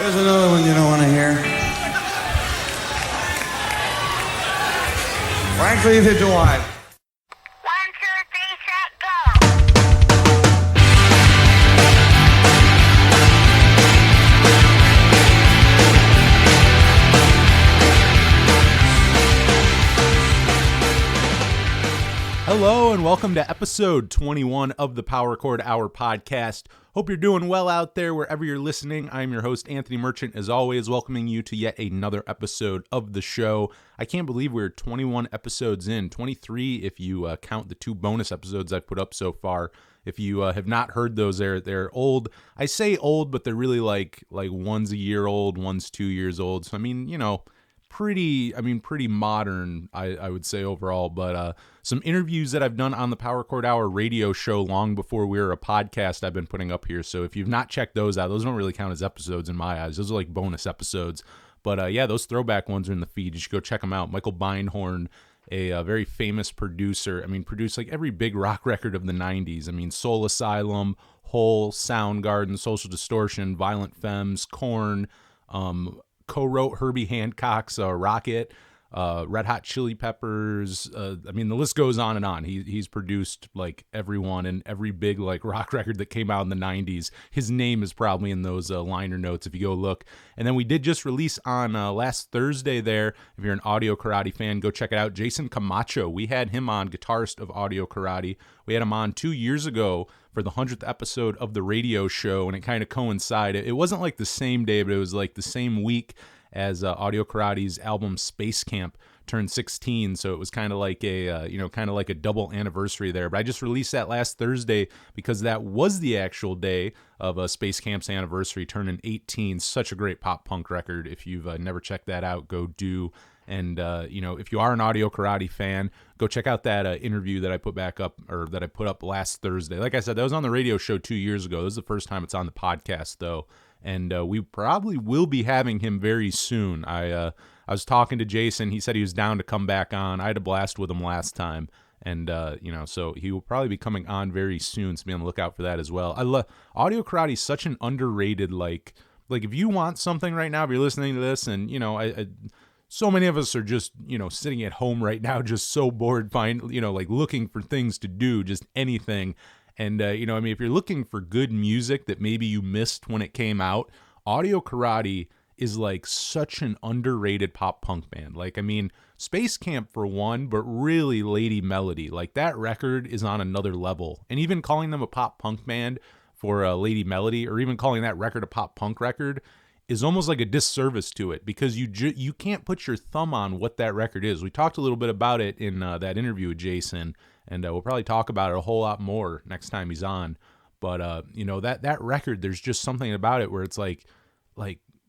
There's another one you don't want to hear. Frankly, neither do I. 1, 2, 3, set, go! Hello and welcome to episode 21 of the Power Chord Hour podcast. Hope you're doing well out there wherever you're listening. I'm your host, Anthony Merchant, as always, welcoming you to yet another episode of the show. I can't believe we're 21 episodes in, 23 if you count the 2 bonus episodes I've put up so far. If you have not heard those, they're old. I say old, but they're really like one's a year old, one's 2 years old. So, I mean, you know, pretty modern, I would say overall, but some interviews that I've done on the Power Chord Hour radio show long before we were a podcast I've been putting up here. So if you've not checked those out, those don't really count as episodes in my eyes. Those are like bonus episodes. But yeah, those throwback ones are in the feed. You should go check them out. Michael Beinhorn, a very famous producer. I mean, produced like every big rock record of the 90s. I mean, Soul Asylum, Hole, Soundgarden, Social Distortion, Violent Femmes, Korn, co-wrote Herbie Hancock's Rocket, Red Hot Chili Peppers. I mean, the list goes on and on. He's produced like everyone and every big like rock record that came out in the 90s. His name is probably in those liner notes if you go look. And then we did just release on last Thursday there. If you're an Audio Karate fan, go check it out. Jason Camacho. We had him on, guitarist of Audio Karate. We had him on 2 years ago for the 100th episode of the radio show, and it kind of coincided. It wasn't like the same day, but it was like the same week as Audio Karate's album Space Camp turned 16, so it was kind of like a double anniversary there. But I just released that last Thursday because that was the actual day of Space Camp's anniversary, turning 18. Such a great pop punk record. If you've never checked that out, go do. And if you are an Audio Karate fan, go check out that interview that I put up last Thursday. Like I said, that was on the radio show 2 years ago. This is the first time it's on the podcast, though. And we probably will be having him very soon. I was talking to Jason. He said he was down to come back on. I had a blast with him last time. And, so he will probably be coming on very soon. So be on the lookout for that as well. I love Audio Karate is such an underrated, like if you want something right now, if you're listening to this and, so many of us are just, sitting at home right now, just so bored, looking for things to do, just anything. And, if you're looking for good music that maybe you missed when it came out, Audio Karate is like such an underrated pop punk band. Like, I mean, Space Camp for one, but really Lady Melody. Like, that record is on another level. And even calling them a pop punk band for Lady Melody, or even calling that record a pop punk record, is almost like a disservice to it, because you can't put your thumb on what that record is. We talked a little bit about it in that interview with Jason, and we'll probably talk about it a whole lot more next time he's on. But that record, there's just something about it where it's like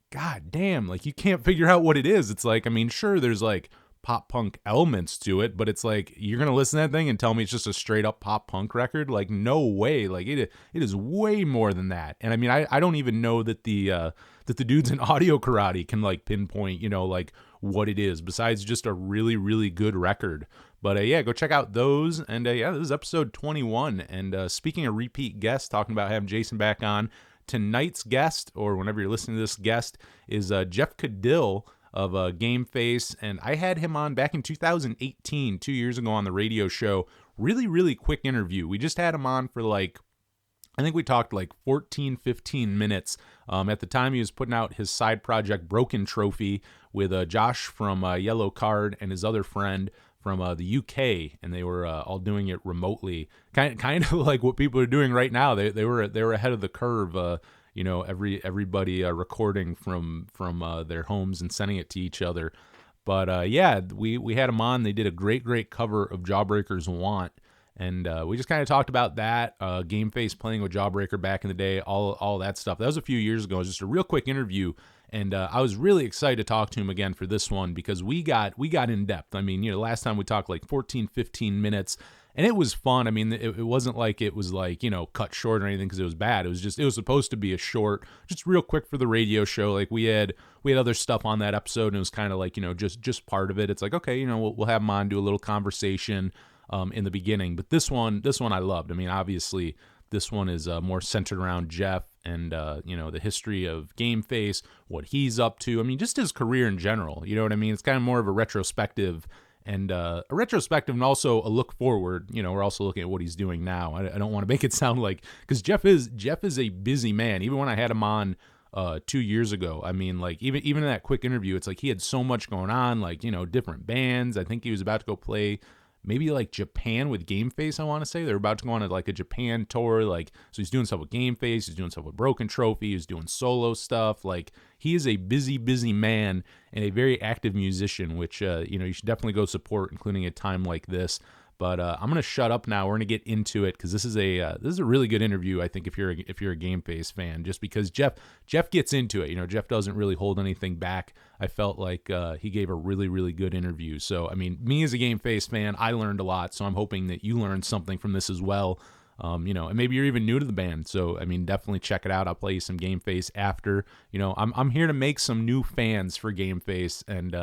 god damn, like you can't figure out what it is. It's like, I mean, sure, there's like pop punk elements to it, but it's like, you're gonna listen to that thing and tell me it's just a straight up pop punk record? Like, no way. Like, it is way more than that. And I mean, I don't even know that the dudes in Audio Karate can like pinpoint, like what it is besides just a really, really good record. But yeah, go check out those. And yeah, this is episode 21. And speaking of repeat guests, talking about having Jason back on, tonight's guest, or whenever you're listening to this guest, is Jeff Caudill of Gameface. And I had him on back in 2018, 2 years ago on the radio show. Really, really quick interview. We just had him on for I think we talked 14, 15 minutes. At the time, he was putting out his side project, Broken Trophy, with Josh from Yellow Card and his other friend from the UK, and they were all doing it remotely, kind of like what people are doing right now. They were ahead of the curve. Everybody recording from their homes and sending it to each other. But yeah, we had them on. They did a great cover of Jawbreaker's Want. And we just kind of talked about that, Gameface playing with Jawbreaker back in the day, all that stuff. That was a few years ago. It was just a real quick interview, and I was really excited to talk to him again for this one because we got in depth. I mean, last time we talked 14, 15 minutes, and it was fun. I mean, it wasn't like it was cut short or anything because it was bad. It was supposed to be a short, just real quick for the radio show. Like we had other stuff on that episode, and it was kind of just part of it. It's like, okay, we'll have him on, do a little conversation in the beginning. But this one I loved. I mean, obviously this one is more centered around Jeff and the history of Gameface, what he's up to. I mean, just his career in general. You know what I mean? It's kind of more of a retrospective. And and also a look forward. We're also looking at what he's doing now. I don't want to make it sound like, because Jeff is a busy man. Even when I had him on 2 years ago, I mean, like even in that quick interview, it's like he had so much going on, like different bands. I think he was about to go play maybe like Japan with Gameface. I want to say they're about to go on like a Japan tour. Like, so he's doing stuff with Gameface. He's doing stuff with Broken Trophy. He's doing solo stuff. Like, he is a busy man and a very active musician, which you should definitely go support, including a time like this. But I'm gonna shut up now. We're gonna get into it because this is a really good interview. I think if you're a Gameface fan, just because Jeff gets into it. Jeff doesn't really hold anything back. I felt like he gave a really good interview. So I mean, me as a Gameface fan, I learned a lot. So I'm hoping that you learned something from this as well. And maybe you're even new to the band. So I mean, definitely check it out. I'll play you some Gameface after. I'm here to make some new fans for Gameface, and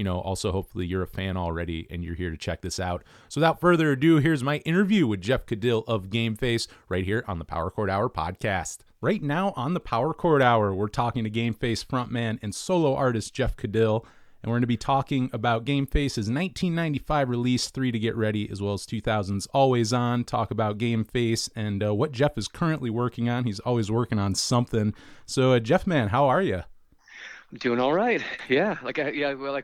also hopefully you're a fan already and you're here to check this out. So without further ado, here's my interview with Jeff Caudill of Gameface right here on the Power Chord Hour podcast. Right now on the Power Chord Hour, we're talking to Gameface frontman and solo artist Jeff Caudill, and we're going to be talking about Gameface's 1995 release, 3 to Get Ready, as well as 2000's Always On, talk about Gameface and what Jeff is currently working on. He's always working on something. So Jeff, man, how are you? I'm doing all right. Yeah, like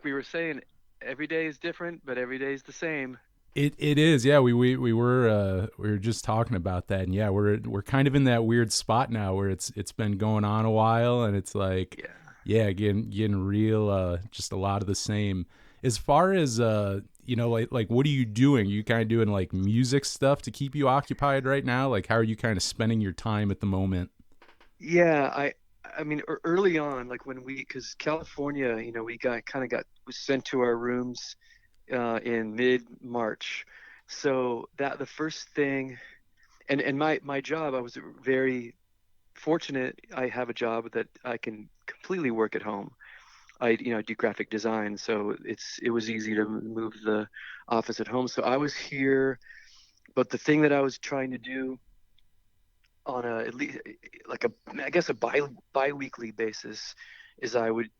we were saying, every day is different, but every day is the same. It is, yeah. We were just talking about that, and yeah, we're kind of in that weird spot now where it's been going on a while, and it's like, yeah, getting real, just a lot of the same. As far as like what are you doing? Are you kind of doing like music stuff to keep you occupied right now? Like, how are you kind of spending your time at the moment? Yeah, I mean, early on, like because California, was sent to our rooms in mid-March. So that the first thing, and my job, I was very fortunate. I have a job that I can completely work at home. I do graphic design, so it was easy to move the office at home. So I was here, but the thing that I was trying to do on at least like I guess a bi-weekly basis is I would,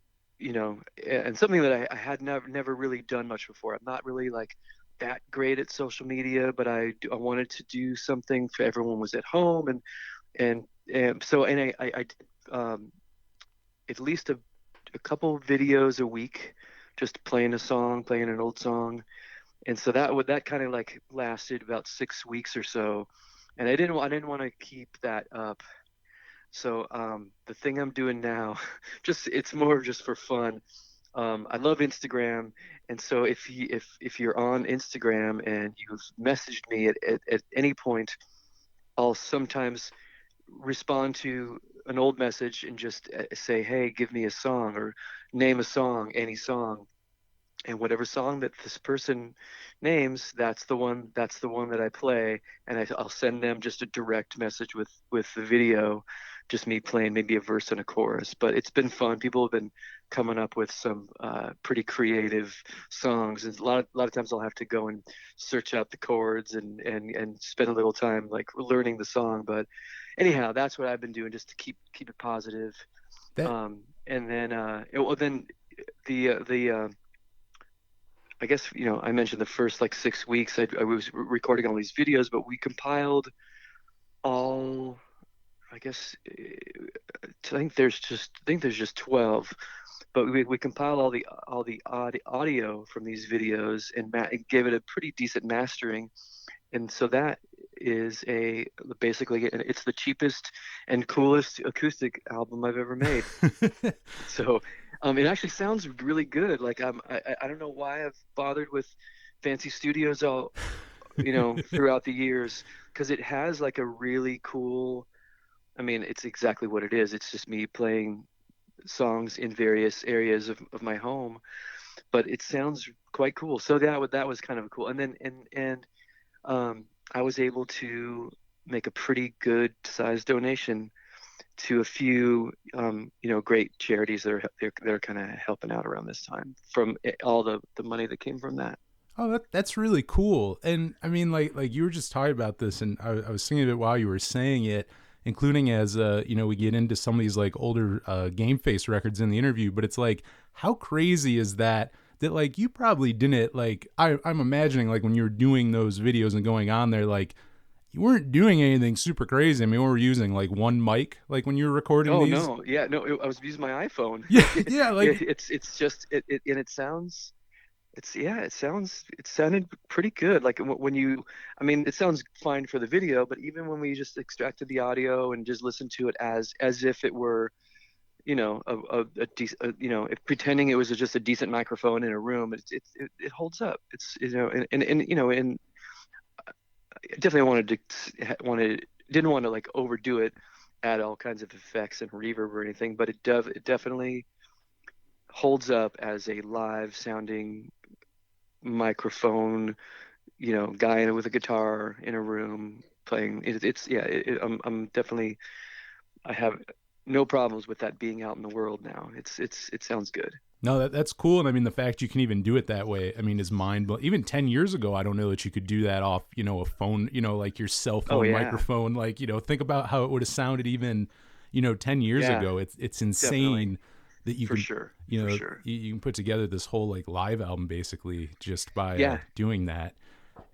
and something that I had never really done much before. I'm not really like that great at social media, but I wanted to do something for everyone was at home, and I did at least a couple videos a week, just playing an old song, and so that kind of like lasted about 6 weeks or so, and I didn't want to keep that up. So the thing I'm doing now, it's more just for fun. I love Instagram, and so if you're on Instagram and you've messaged me at any point, I'll sometimes respond to an old message and just say, hey, give me a song, or name a song, any song, and whatever song that this person names, that's the one that I play, and I'll send them just a direct message with the video, just me playing maybe a verse and a chorus. But it's been fun. People have been coming up with some pretty creative songs, and a lot of times I'll have to go and search out the chords and spend a little time like learning the song. But anyhow, that's what I've been doing, just to keep it positive. And then the I guess, I mentioned the first like 6 weeks I was recording all these videos, but we compiled all, I guess, I think there's just 12, but we compiled all the audio from these videos and gave it a pretty decent mastering. And so that is basically it's the cheapest and coolest acoustic album I've ever made. So it actually sounds really good. Like I don't know why I've bothered with fancy studios all throughout the years, because it has like a really cool, I mean, it's exactly what it is. It's just me playing songs in various areas of my home, but it sounds quite cool. So that was kind of cool. And then I was able to make a pretty good sized donation to a few great charities that are kind of helping out around this time, from all the money that came from that. Oh, that's really cool. And I mean, like you were just talking about this, and I was thinking of it while you were saying it, including as we get into some of these like older Game Face records in the interview. But it's like, how crazy is that? That like you probably didn't like. I'm imagining like when you were doing those videos and going on there, like you weren't doing anything super crazy. I mean, we were using like one mic, like when you were recording Oh these. no, yeah, no, I was using my iPhone. Yeah, yeah, like It's just and it sounds. It sounded pretty good. Like when you, I mean, it sounds fine for the video, but even when we just extracted the audio and just listened to it as if it were, a decent, if pretending it was just a decent microphone in a room, it holds up. It's, and I definitely didn't want to like overdo it, add all kinds of effects and reverb or anything, but it definitely holds up as a live sounding microphone, guy with a guitar in a room playing. I'm definitely, I have no problems with that being out in the world now. It sounds good. no, that's cool. And I mean, the fact you can even do it that way, I mean, is mind blowing. Even 10 years ago, I don't know that you could do that off, a phone, like your cell Oh phone yeah, microphone. Like, think about how it would have sounded even, 10 years yeah, ago. It's definitely, insane that you for can, sure, you for know, sure. you can put together this whole like live album basically just by Yeah, doing that.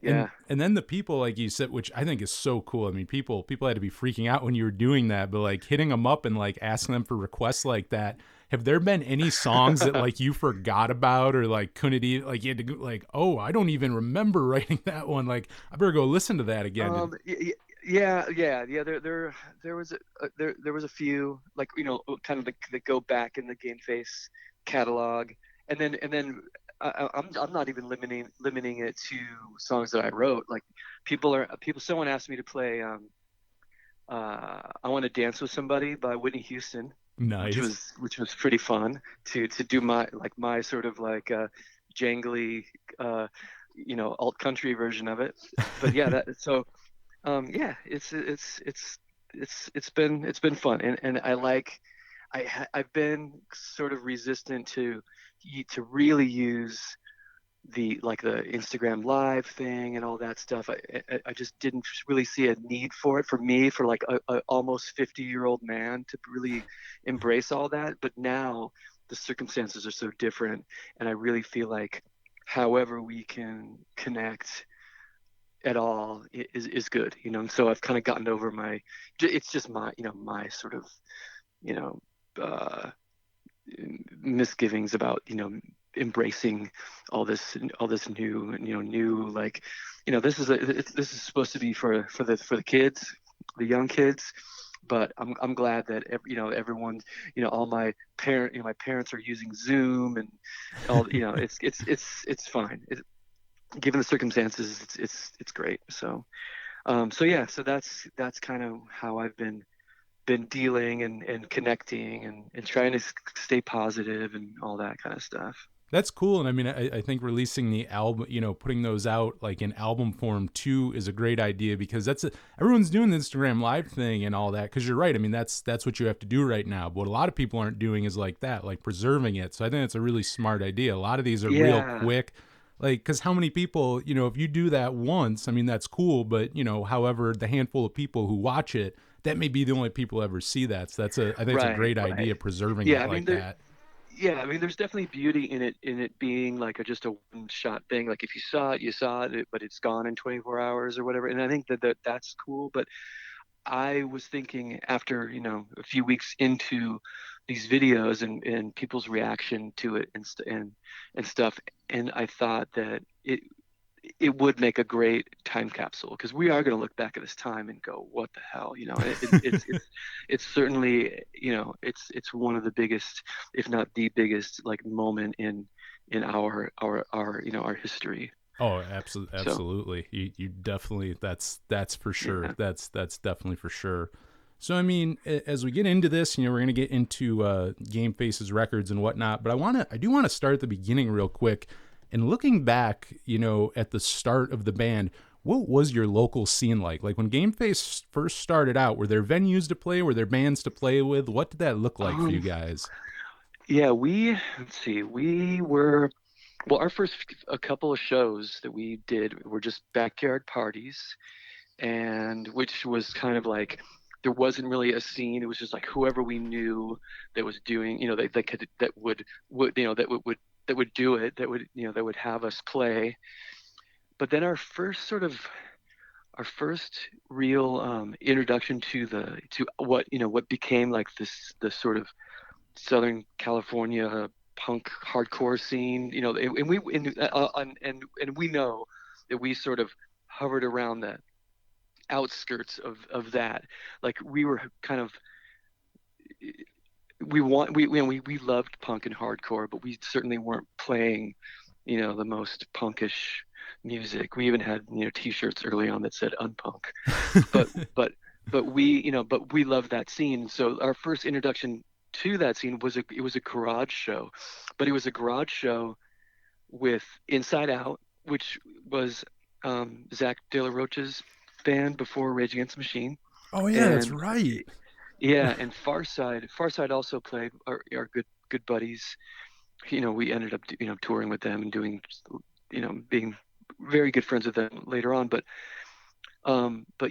And yeah. and then the people, like you said, which I think is so cool. I mean, people had to be freaking out when you were doing that, but like hitting them up and like asking them for requests like that. Have there been any songs that like you forgot about or like couldn't even like you had to go, like, oh, I don't even remember writing that one. Like I better go listen to that again. Yeah. There was a few like kind of that go back in the Game Face catalog, and then I'm not even limiting it to songs that I wrote. Like someone asked me to play I Want to Dance with Somebody by Whitney Houston, Nice. which was pretty fun to do my sort of like jangly alt country version of it. But yeah, that so yeah, it's been fun, and I've been sort of resistant to really use the Instagram live thing and all that stuff. I just didn't really see a need for it for me, for like a almost 50-year-old man to really embrace all that. But now the circumstances are so different, and I really feel like however we can connect at all is good, so I've kind of gotten over it's just my sort of you know uh misgivings about embracing all this new, like, this is supposed to be for the kids, the young kids. But I'm glad that everyone, all my parents are using Zoom and all, it's fine. Given the circumstances, it's great. So yeah, so that's kind of how I've been dealing and connecting and trying to stay positive and all that kind of stuff. That's cool. And I mean, I think releasing the album, putting those out like in album form too is a great idea, because everyone's doing the Instagram live thing and all that. Cause you're right. I mean, that's what you have to do right now. But what a lot of people aren't doing is like that, like preserving it. So I think it's a really smart idea. A lot of these are real Yeah, quick. Like, cause how many people, if you do that once, I mean, that's cool. But however, the handful of people who watch it, that may be the only people ever see that. So I think it's a right, great idea right. preserving Yeah, it I mean like that. yeah, I mean there's definitely beauty in it being like just a one shot thing. Like if you saw it, you saw it, but it's gone in 24 hours or whatever. And I think that's cool. But I was thinking after, a few weeks into these videos and people's reaction to it and stuff, and I thought that it would make a great time capsule, because we are going to look back at this time and go, what the hell, it's certainly, it's one of the biggest, if not the biggest, like moment in our history. Oh, absolutely, So absolutely. You definitely, that's for sure. yeah. That's definitely for sure. So I mean, as we get into this, we're gonna get into Game Faces records and whatnot. But I do want to start at the beginning real quick, and looking back, at the start of the band. What was your local scene like? Like when Game Face first started out, were there venues to play? Were there bands to play with? What did that look like for you um guys? yeah, let's see, we were Well, our first a couple of shows that we did were just backyard parties, and which was kind of like there wasn't really a scene. It was just like whoever we knew that was doing, that could that would that would do it, that would have us play. But then our first real introduction to what what became like the sort of Southern California punk hardcore scene, and we know that we sort of hovered around the outskirts of that. Like we were kind of we loved punk and hardcore, but we certainly weren't playing, the most punkish music. We even had T-shirts early on that said unpunk, but but but we loved that scene. So our first introduction to that scene was it was a garage show, but it was a garage show with Inside Out, which was Zach De La Rocha's band before Rage Against the Machine, Oh yeah, that's and right. yeah, and Farside also played our good buddies. We ended up touring with them and doing, being very good friends with them later on. But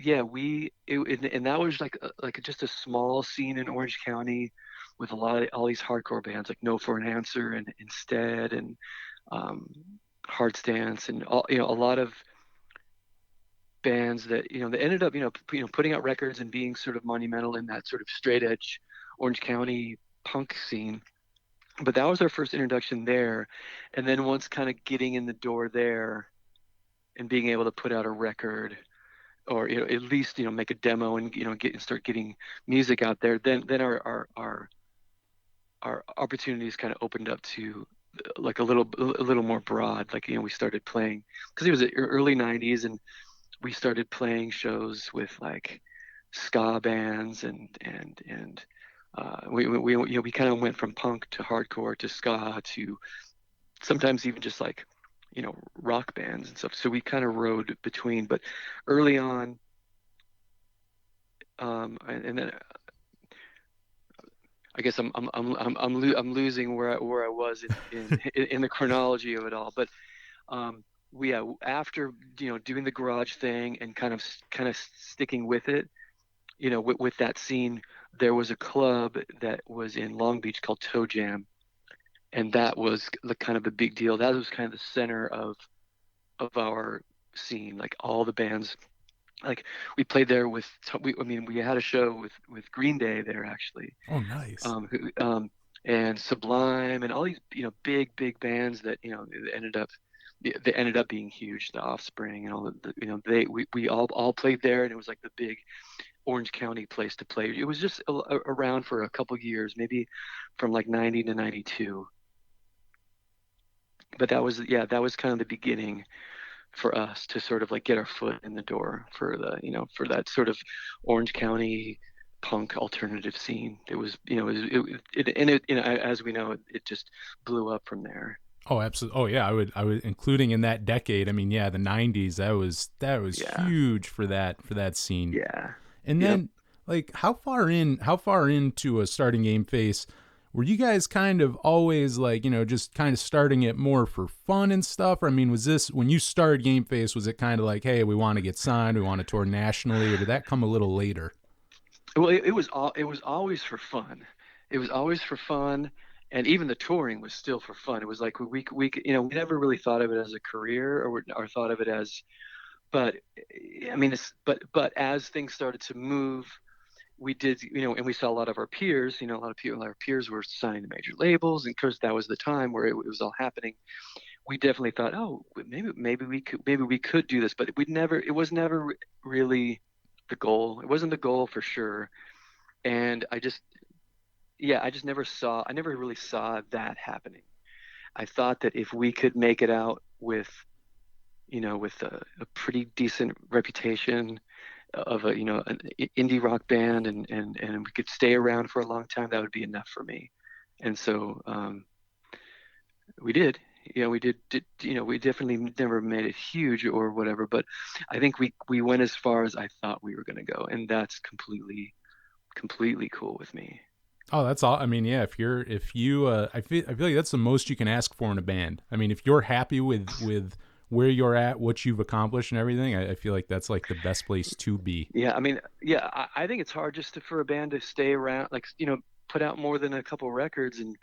yeah, and that was like just a small scene in Orange County with all these hardcore bands like No for an Answer and Instead and um, Hard Stance and all a lot of bands that that ended up putting out records and being sort of monumental in that sort of straight edge Orange County punk scene. But that was our first introduction there, and then once kind of getting in the door there and being able to put out a record or at least make a demo and start getting music out there, then our opportunities kind of opened up to like a little more broad. Like we started playing because it was the early 90s, and we started playing shows with like ska bands and we kind of went from punk to hardcore to ska to sometimes even just like rock bands and stuff. So we kind of rode between, but early on, and then I guess I'm losing where I was in the chronology of it all. But we after doing the garage thing and kind of sticking with it, with that scene, there was a club that was in Long Beach called Toe Jam, and that was the kind of a big deal. That was kind of the center of our scene. Like all the bands, like we played there we had a show with Green Day there actually, Oh nice. and Sublime and all these big bands that they ended up being huge. The Offspring and all we all played there, and it was like the big Orange County place to play. It was just around for a couple years, maybe from like 90 to 92. But that was kind of the beginning for us to sort of like get our foot in the door for for that sort of Orange County punk alternative scene. It was as we know it just blew up from there. Oh, absolutely. Oh, yeah. I would, including in that decade. I mean, yeah, the '90s. That was Yeah, huge for that scene. yeah, And yep. then, like, how far into a starting Game Face were you guys kind of always like, just kind of starting it more for fun and stuff? Or, I mean, was this when you started Game Face? Was it kind of like, hey, we want to get signed, we want to tour nationally, or did that come a little later? Well, it was always for fun. It was always for fun, and even the touring was still for fun. It was like we never really thought of it as a career or thought of it as. But I mean, but as things started to move, we did, and we saw a lot of our peers, a lot of our peers were signing to major labels, and of course that was the time where it was all happening. We definitely thought, oh, maybe we could do this, but it was never really the goal. It wasn't the goal for sure, and I never really saw that happening. I thought that if we could make it out with, with a pretty decent reputation of an indie rock band and we could stay around for a long time, that would be enough for me. And so we did. We definitely never made it huge or whatever, but I think we went as far as I thought we were going to go, and that's completely cool with me. Oh, that's all. I mean, yeah. If you, I feel like that's the most you can ask for in a band. I mean, if you're happy with where you're at, what you've accomplished, and everything, I feel like that's like the best place to be. Yeah, I mean, yeah, I think it's hard just for a band to stay around, like, put out more than a couple records and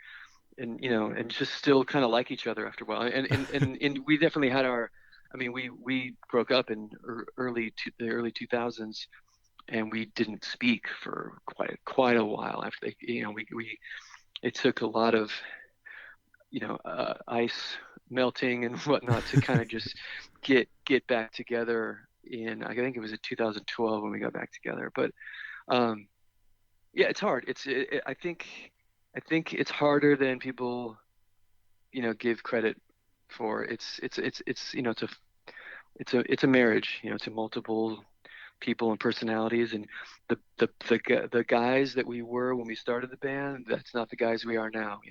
and just still kind of like each other after a while. And we definitely had our, I mean, we broke up in the early 2000s, and we didn't speak for quite a while after we it took a lot of ice melting and whatnot to kind of just get back together. I think it was in 2012 when we got back together. But um, yeah, it's hard. I think it's harder than people give credit for. It's a marriage. It's a multiple people and personalities, and the guys that we were when we started the band, that's not the guys we are now.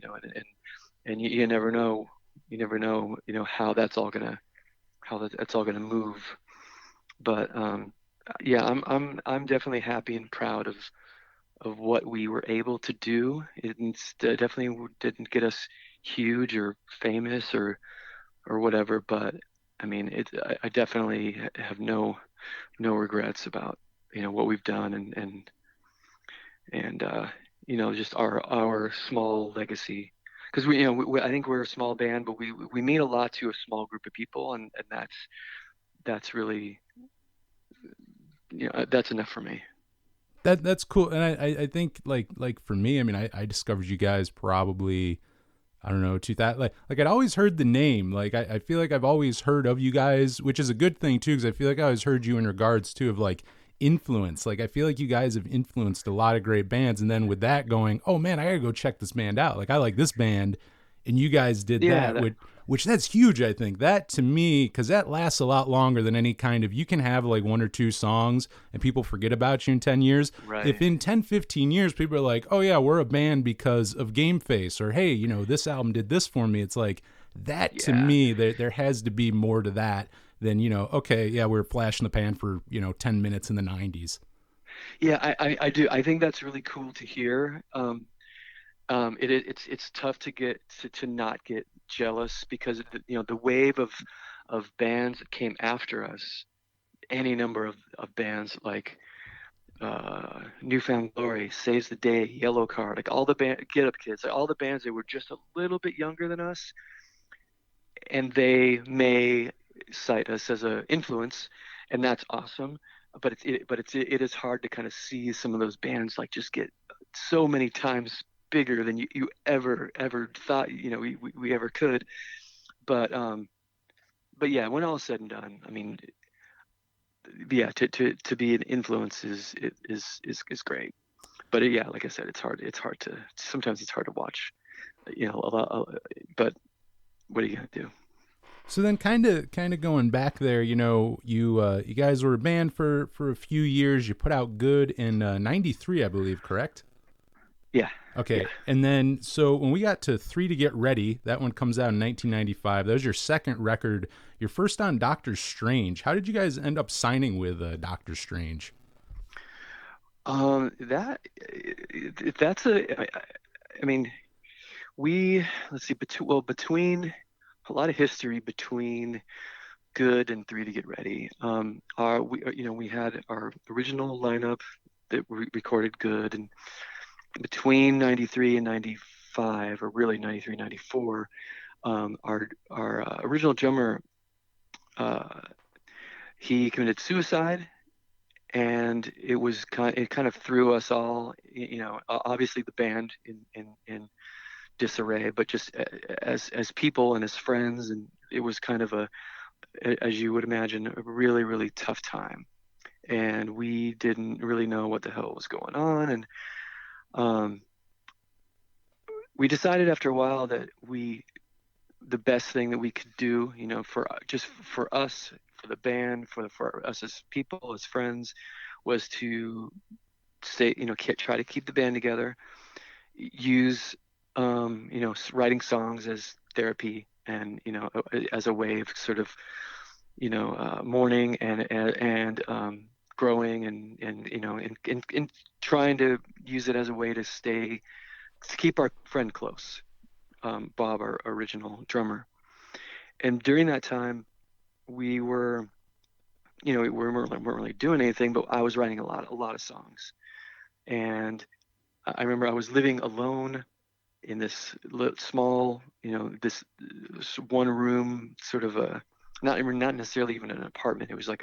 And you never know. How that's all gonna move. But yeah, I'm definitely happy and proud of what we were able to do. Definitely didn't get us huge or famous or whatever, but I mean, I definitely have no regrets about what we've done and just our small legacy. Because I think we're a small band, but we mean a lot to a small group of people, and that's really that's enough for me. That's cool. And I think like for me, I mean, I discovered you guys probably, I don't know, like I'd always heard the name. Like I feel like I've always heard of you guys, which is a good thing too, because I feel like I always heard you in regards too of like influence. Like I feel like you guys have influenced a lot of great bands, and then with that going, oh man, I gotta go check this band out. Like I like this band, and you guys did Yeah, that, that, which that's huge. I think that to me, because that lasts a lot longer than any kind of, you can have like one or two songs and people forget about you in 10 years. If right. in 10, 15 years people are like, oh yeah, we're a band because of Gameface, or hey, this album did this for me, it's like that. To Yeah. me, there has to be more to that than, okay, yeah, we're a flash in the pan for 10 minutes in the 90s. Yeah, I do. I think that's really cool to hear. It's tough to not get jealous because the wave of bands that came after us, any number of bands like Newfound Glory, Saves the Day, Yellow Card, like all the Get Up Kids, like all the bands that were just a little bit younger than us, and they may cite us as an influence, and that's awesome. But it is hard to kind of see some of those bands like just get so many times bigger than you ever thought we ever could. But but yeah, when all is said and done, I mean, yeah, to be an influence is great. But yeah, like I said, it's hard to sometimes it's hard to watch, a lot. But what are you gonna do? So then, kind of going back there, you guys were a band for a few years. You put out Good in '93, I believe, correct? Yeah, Okay, yeah. and then so when we got to Three to Get Ready, that one comes out in 1995. That was your second record. Your first on Doctor Strange. How did you guys end up signing with Doctor Strange? That that's I mean, let's see, between a lot of history between Good and Three to Get Ready. We had our original lineup that recorded Good, and between 93 and 95, or really 93, 94, our original drummer, uh, he committed suicide, and it kind of threw us all, obviously the band in disarray, but just as people and as friends, and it was kind of as you would imagine, a really, really tough time. And we didn't really know what the hell was going on. And um, we decided after a while that the best thing that we could do, for us, for the band, for us as people, as friends, was to stay, try to keep the band together, use, writing songs as therapy, and as a way of sort of mourning and growing, and trying to use it as a way to stay to keep our friend close, Bob, our original drummer. And during that time, we were, we weren't really doing anything, but I was writing a lot of songs. And I remember I was living alone in this small, this one room, sort of not necessarily even an apartment. It was like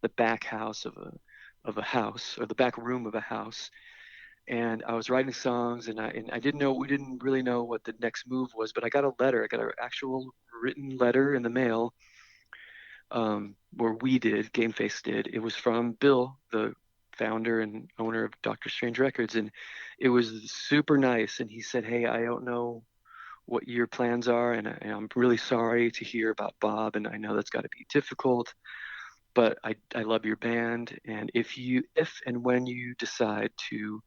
the back house of a house, or the back room of a house. And I was writing songs, and we didn't really know what the next move was, but I got a letter. I got an actual written letter in the mail, where Gameface did. It was from Bill, the founder and owner of Dr. Strange Records, and it was super nice. And he said, "Hey, I don't know what your plans are, and I'm really sorry to hear about Bob, and I know that's got to be difficult, but I love your band, and if and when you decide to,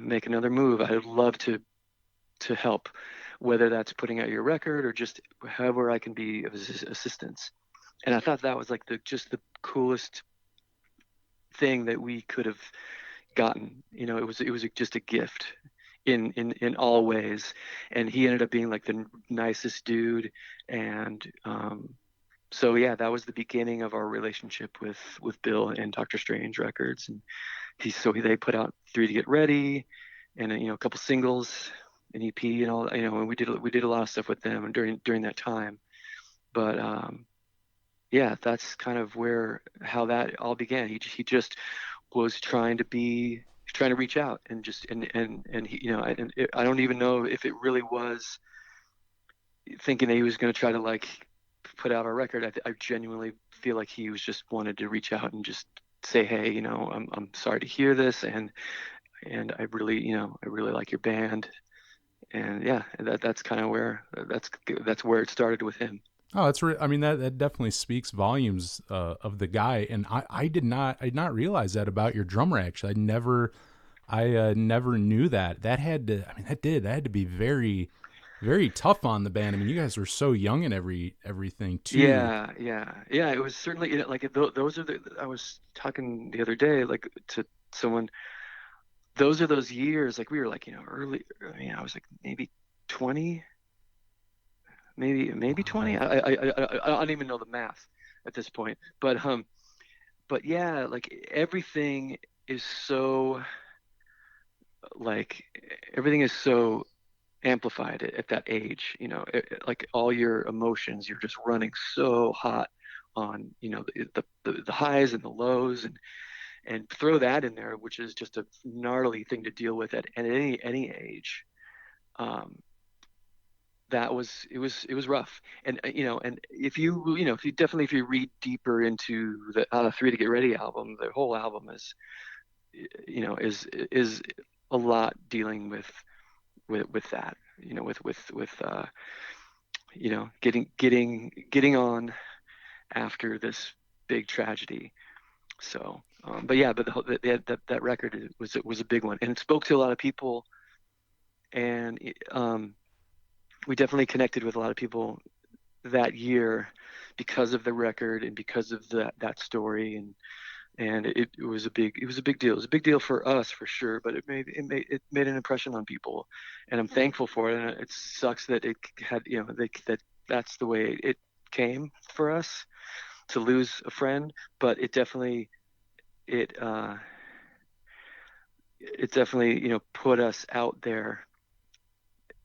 make another move, I'd love to help, whether that's putting out your record or just however I can be of assistance." And I thought that was like just the coolest thing that we could have gotten. It was just a gift in all ways. And he ended up being like the nicest dude. And so yeah, that was the beginning of our relationship with Bill and Dr. Strange Records. And they put out Three to Get Ready, and a couple singles, an EP, and all. And we did a lot of stuff with them during that time. But yeah, that's kind of how that all began. He just was trying to reach out, and I don't even know if it really was thinking that he was going to try to like put out a record. I genuinely feel like he was just wanted to reach out and just say, "Hey, I'm sorry to hear this, and I really like your band." And yeah, that's kind of that's where it started with him. Oh, I mean, that definitely speaks volumes of the guy. And I did not realize that about your drummer. Actually, I never knew that. That had to be very, very tough on the band. I mean, you guys were so young and everything too. Yeah. It was certainly, those are I was talking the other day, like, to someone. Those are those years, like we were like, early. I mean, I was like maybe 20, maybe 20. Wow. I don't even know the math at this point. But yeah, like like everything is so amplified at that age. Like all your emotions, you're just running so hot on, the highs and the lows, and throw that in there, which is just a gnarly thing to deal with at any age. It was rough. And and if you read deeper into the Three to Get Ready album, the whole album is a lot dealing with that, getting on after this big tragedy. So but yeah, but that record was a big one, and it spoke to a lot of people. And we definitely connected with a lot of people that year because of the record and because of that story. And it was a big deal. It was a big deal for us, for sure, but it made an impression on people, and I'm thankful for it. And it sucks that it had, that's the way it came for us, to lose a friend. But it uh it definitely, put us out there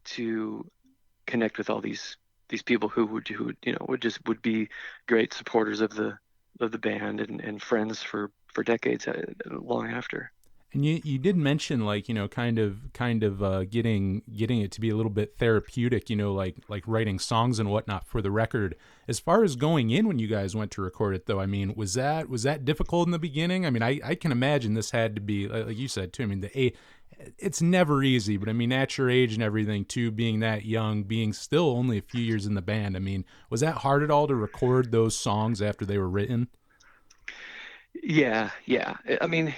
to connect with all these people who would be great supporters of the band, and friends for decades, long after. And you did mention, like, kind of getting it to be a little bit therapeutic, like writing songs and whatnot for the record. As far as going in when you guys went to record it, though, I mean, was that difficult in the beginning? I mean, I can imagine this had to be, like you said too. I mean, it's never easy, but I mean, at your age and everything too, being that young, being still only a few years in the band, I mean, was that hard at all to record those songs after they were written? Yeah. I mean,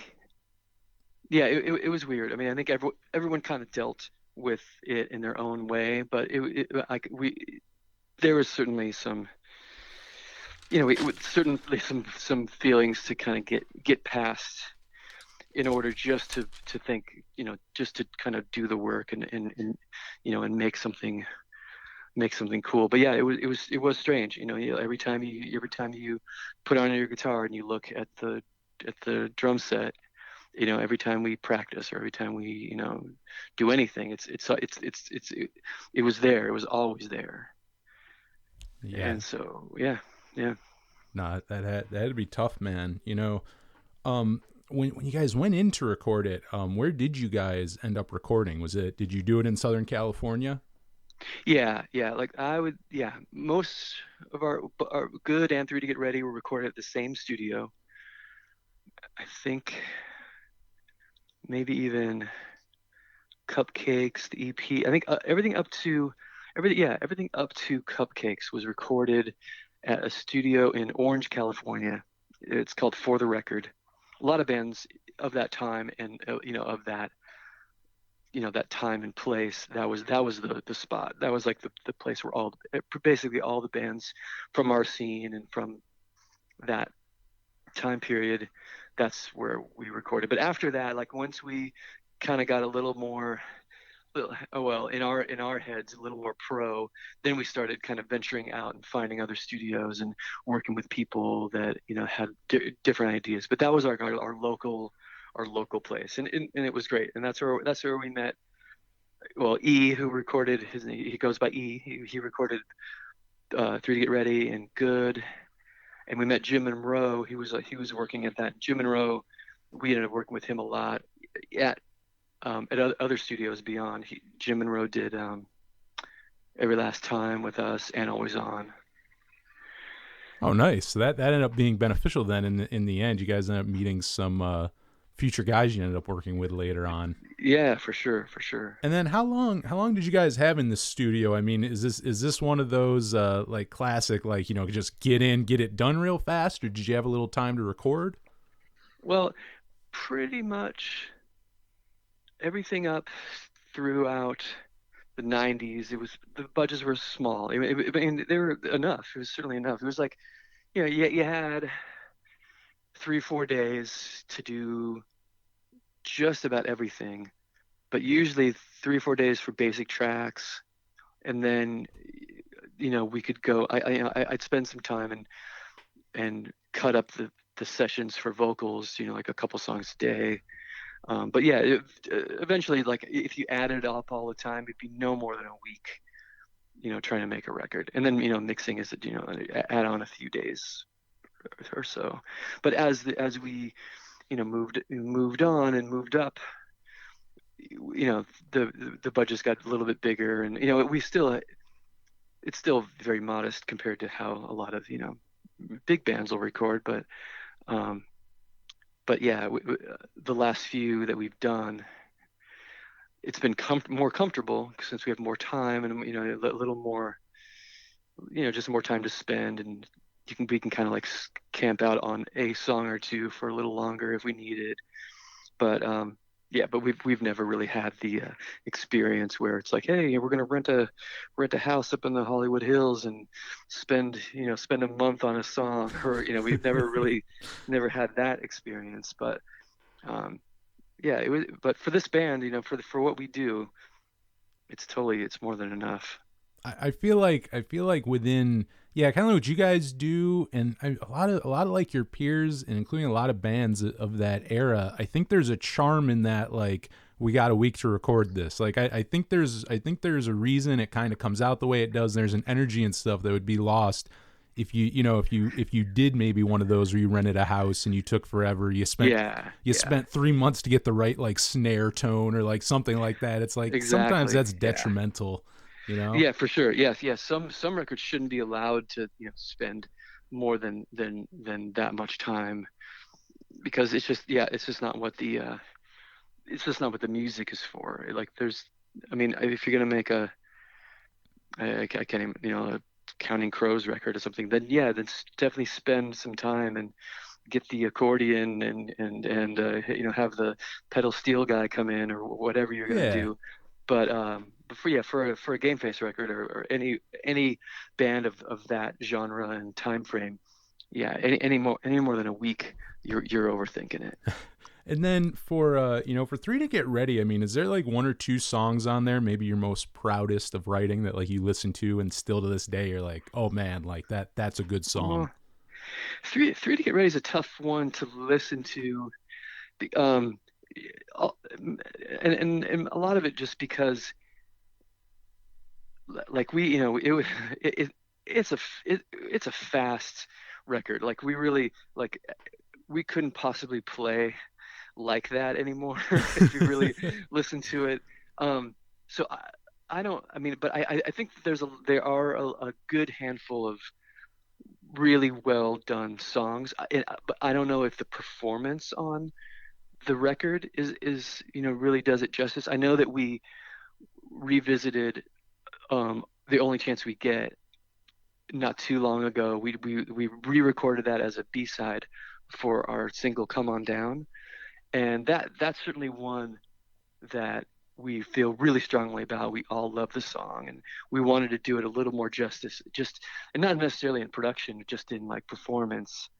yeah, it was weird. I mean, I think everyone kind of dealt with it in their own way, but like there was certainly some, certainly some feelings to kind of get past in order just to think, just to kind of do the work and and make something cool. But yeah, it was strange. Every time you put on your guitar and you look at the drum set, every time we practice or every time we do anything, it was there. It was always there. Yeah. And so yeah. No, that had to be tough, man. When you guys went in to record it, where did you guys end up recording? Did you do it in Southern California? Yeah. Like most of our good and Three to Get Ready were recorded at the same studio. I think maybe even Cupcakes, the EP. I think everything up to Cupcakes was recorded at a studio in Orange, California. It's called For the Record. A lot of bands of that time and of that that time and place, that was the spot. That was like the place where basically all the bands from our scene and from that time period, that's where we recorded. But after that, like once we kind of got a little more, in our heads, a little more pro, then we started kind of venturing out and finding other studios and working with people that had different ideas. But that was our local place, and it was great. And that's where we met. Well, who recorded he goes by he recorded Three to Get Ready and Good. And we met Jim Monroe. He was working at that. Jim Monroe, we ended up working with him a lot at other studios beyond. Jim Monroe did Every Last Time with us and Always On. Oh, nice. So that ended up being beneficial then in the end. You guys ended up meeting some future guys you ended up working with later on. Yeah, for sure. And then how long did you guys have in the studio? I mean, is this one of those like classic, like, just get in, get it done real fast, or did you have a little time to record? Well, pretty much everything up throughout the 90s, the budgets were small. I mean, they were enough. It was certainly enough. It was like, you had 3-4 days to do just about everything, but usually 3-4 days for basic tracks, and then we could go. I'd spend some time and cut up the sessions for vocals, like a couple songs a day. But yeah, eventually, like if you added up all the time, it'd be no more than a week, trying to make a record. And then, mixing is, add on a few days or so. But as we, moved on and moved up, the budgets got a little bit bigger, and, it's still very modest compared to how a lot of, big bands will record. But yeah, the last few that we've done, it's been more comfortable since we have more time and a little more, just more time to spend, and we can kind of like camp out on a song or two for a little longer if we need it. But but we've never really had the experience where it's like, hey, we're gonna rent a house up in the Hollywood Hills and spend a month on a song, or we've never had that experience. But it was. But for this band, for what we do, it's more than enough. I feel like within kind of what you guys do, and a lot of like your peers, and including a lot of bands of that era. I think there's a charm in that, like, we got a week to record this. Like I think there's a reason it kind of comes out the way it does. And there's an energy and stuff that would be lost if you did maybe one of those where you rented a house and you took forever. You spent 3 months to get the right like snare tone or like something like that. It's like sometimes that's detrimental. Yeah, for sure. Yes. Some records shouldn't be allowed to spend more than that much time, because it's just not what the music is for. Like if you're gonna make I can't even, a Counting Crows record or something, then definitely spend some time and get the accordion and have the pedal steel guy come in or whatever you're gonna do. But for a Gameface record or any band of that genre and time frame, any more than a week, you're overthinking it. And then for for Three to Get Ready, I mean, is there like one or two songs on there maybe you're most proudest of writing that like you listen to and still to this day you're like, oh man, like that's a good song. Well, three to get ready is a tough one to listen to. Um, and a lot of it just because like we it it's it's a fast record. Like we really like we couldn't possibly play like that anymore if you really listen to it. So I don't. I mean, but I think there are a good handful of really well done songs. But I don't know if the performance on the record is really does it justice. I know that we revisited The Only Chance We Get not too long ago. We re-recorded that as a B-side for our single Come On Down, and that's certainly one that we feel really strongly about. We all love the song, and we wanted to do it a little more justice, just and not necessarily in production, just in like performance.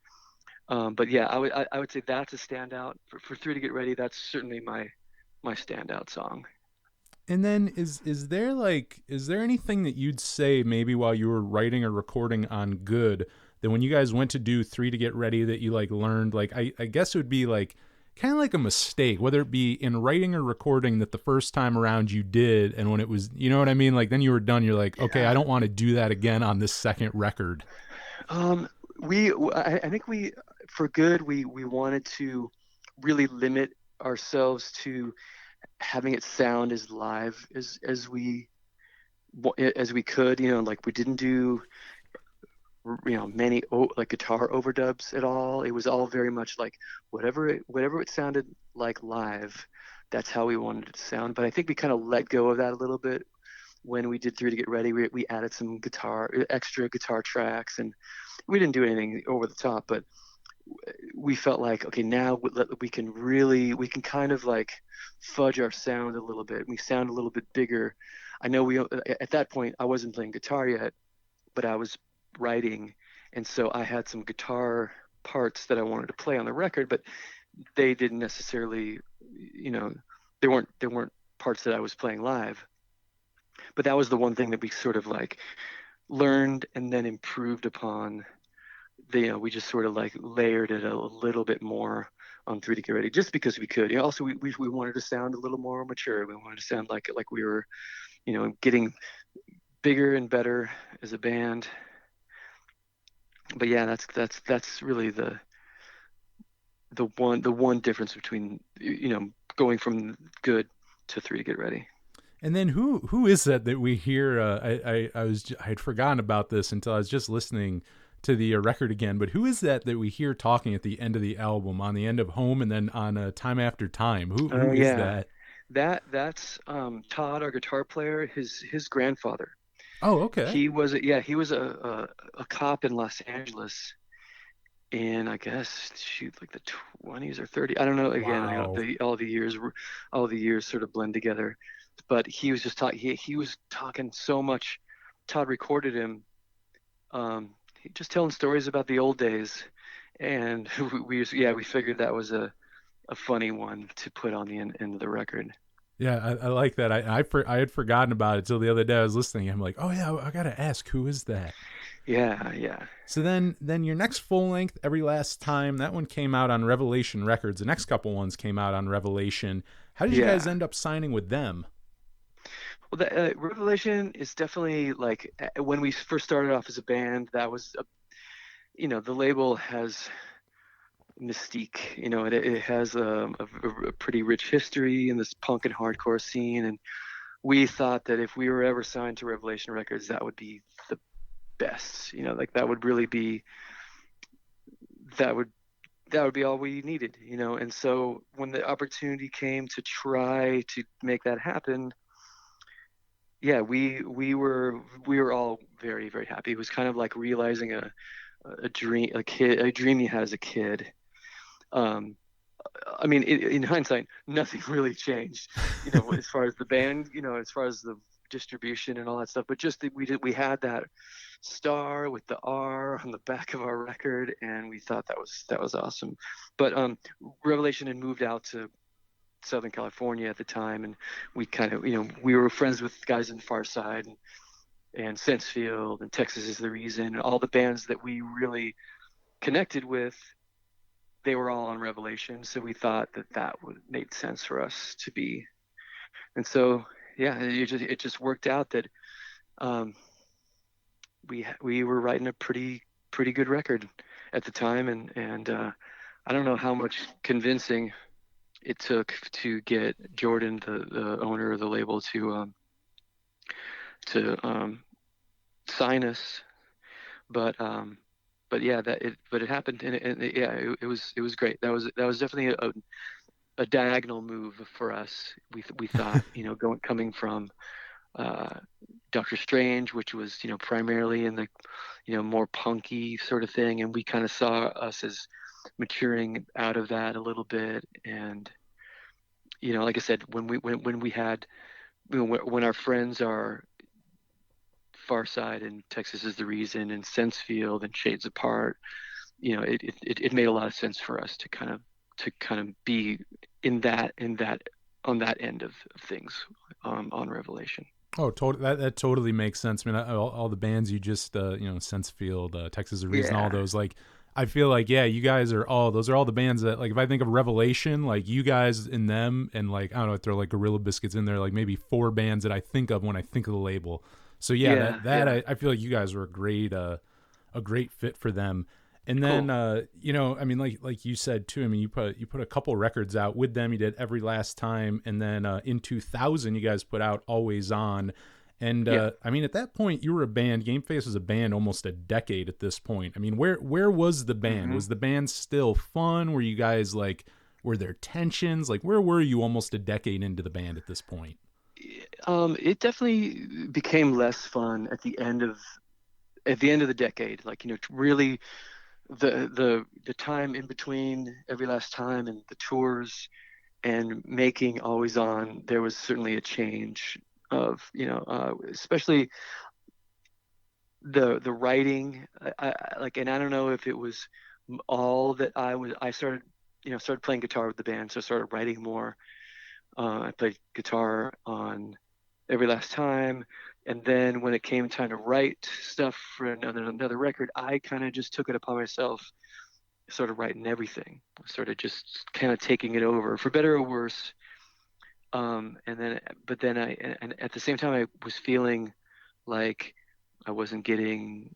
But yeah, I would say that's a standout for Three to Get Ready. That's certainly my standout song. And then is there anything that you'd say maybe while you were writing or recording on Good that when you guys went to do Three to Get Ready that you like learned like I guess it would be like kind of like a mistake, whether it be in writing or recording that the first time around you did, and when it was, you know what I mean? Like then you were done, you're like, okay, I Yeah. don't want to do that again on this second record. Um, I think for Good, we wanted to really limit ourselves to having it sound as live as we could. Like we didn't do many like guitar overdubs at all. It was all very much like whatever it sounded like live, that's how we wanted it to sound. But I think we kind of let go of that a little bit when we did Three to Get Ready. We added some extra guitar tracks, and we didn't do anything over the top, but we felt like, okay, now we can kind of like fudge our sound a little bit. We sound a little bit bigger. I know we at that point I wasn't playing guitar yet, but I was writing, and so I had some guitar parts that I wanted to play on the record, but they didn't necessarily, you know, they weren't parts that I was playing live. But that was the one thing that we sort of like learned and then improved upon. We just sort of like layered it a little bit more on Three to Get Ready, just because we could. Also we wanted to sound a little more mature. We wanted to sound like we were, getting bigger and better as a band. But yeah, that's really the one difference between going from Good to Three to Get Ready. And then who is that we hear? I had forgotten about this until I was just listening to the record again. But who is that we hear talking at the end of the album, on the end of Home, and then on Time After Time? Who Oh is yeah, that? that's Todd, our guitar player, his grandfather. Oh, okay. He was a cop in Los Angeles in, I guess, shoot, like the 20s or 30s. I don't know. Again, Wow. all the years sort of blend together. But he was just talking. He was talking so much. Todd recorded him, just telling stories about the old days, and we figured that was a funny one to put on the end of the record. Yeah, I like that. I had forgotten about it till the other day. I was listening. I'm like, oh yeah, I gotta ask, who is that? Yeah, yeah. So then your next full length, Every Last Time, that one came out on Revelation Records. The next couple ones came out on Revelation. How did you guys Yeah. end up signing with them? Well, the Revelation is definitely like when we first started off as a band. That was, the label has mystique. It has a pretty rich history in this punk and hardcore scene, and we thought that if we were ever signed to Revelation Records, that would be the best. Like that would really be that would that would be all we needed. And so when the opportunity came to try to make that happen, yeah, we were all very, very happy. It was kind of like realizing a dream you had as a kid. Um, I mean, in hindsight, nothing really changed. As far as the band, as far as the distribution and all that stuff, but just that we had that star with the R on the back of our record, and we thought that was awesome. But Revelation had moved out to Southern California at the time, and we kind of, we were friends with guys in the Far Side and Sensefield and Texas Is the Reason, and all the bands that we really connected with. They were all on Revelation, so we thought that would made sense for us to be. And so, yeah, it just worked out that we were writing a pretty good record at the time, and I don't know how much convincing it took to get Jordan, the owner of the label, to sign us, but yeah, but it happened, and yeah, it was great. That was definitely a diagonal move for us. We thought, coming from Doctor Strange, which was, primarily in the, more punky sort of thing, and we kind of saw us as maturing out of that a little bit. And like I said, when we had, when our friends are Far Side and Texas Is the Reason and Sensefield and Shades Apart, it made a lot of sense for us to kind of be in that on that end of things, on Revelation. Oh, that totally makes sense. I mean, all the bands you just, Sensefield, Texas Is the Reason, all those, like, I feel like, yeah, you guys are those are all the bands that, like, if I think of Revelation, like, you guys and them, and, like, I don't know, throw like Gorilla Biscuits in there, like maybe 4 bands that I think of when I think of the label. So yeah, I feel like you guys were a great fit for them. And then, cool. I mean, like you said too, I mean, you put a couple records out with them. You did Every Last Time, and then in 2000, you guys put out Always On. And I mean, at that point, you were a band. Gameface was a band almost a decade at this point. I mean, where was the band? Mm-hmm. Was the band still fun? Were you guys, like, were there tensions? Like, where were you almost a decade into the band at this point? It definitely became less fun at the end of the decade. Like, really, the time in between Every Last Time and the tours and making Always On, there was certainly a change of, especially the writing. And I don't know if it was all that I started playing guitar with the band, so I started writing more. I played guitar on Every Last Time, and then when it came time to write stuff for another record, I kind of just took it upon myself, started writing everything, started just kind of taking it over, for better or worse. And at the same time, I was feeling like I wasn't getting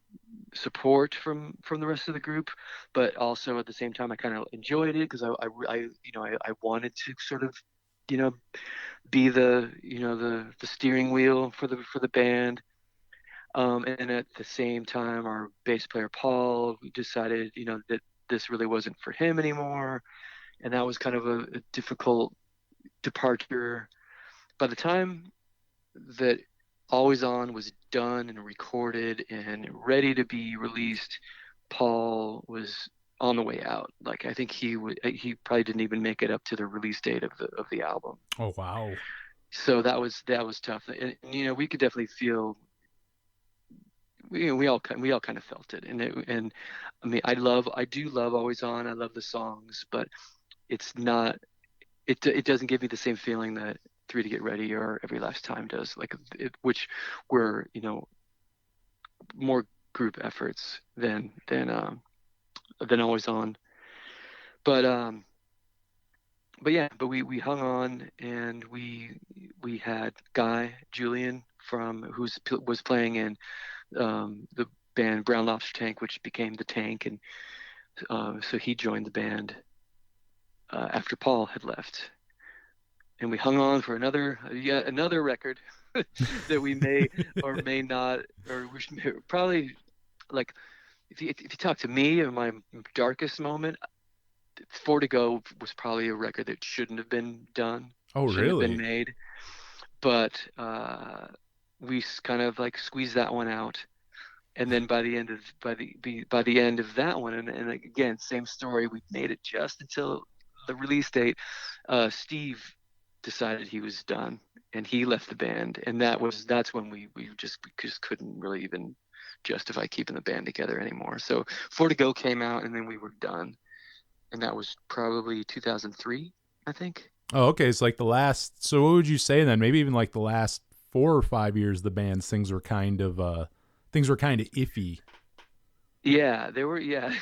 support from the rest of the group, but also at the same time, I kind of enjoyed it because I wanted to sort of, be the steering wheel for the band. And at the same time, our bass player Paul decided, that this really wasn't for him anymore, and that was kind of a difficult departure. By the time that Always On was done and recorded and ready to be released, Paul was on the way out. Like, I think he probably didn't even make it up to the release date of the album. Oh, wow. So that was tough. And we could definitely feel, we all kind of felt it. And I mean, I do love Always On. I love the songs, but it's not, it doesn't give me the same feeling that 3 to Get Ready or Every Last Time does, like, which were, more group efforts than Always On. But we hung on, and we had Guy Julian who was playing in the band Brown Lobster Tank, which became the Tank, and so he joined the band after Paul had left, and we hung on for another record that we may or may not, or we should probably, like, if you talk to me in my darkest moment, 4 to Go was probably a record that shouldn't have been done. Oh, shouldn't really? have been made. But we kind of, like, squeezed that one out. And then by the end of that one, and again, same story, we made it just until the release date. Steve decided he was done, and he left the band, and that's when we just couldn't really even justify keeping the band together anymore. So Four to Go came out, and then we were done, and that was probably 2003, I think. Oh, okay. It's like the last. So what would you say then? Maybe even like the last 4 or 5 years, of the band's things were kind of iffy. Yeah, there were. Yeah,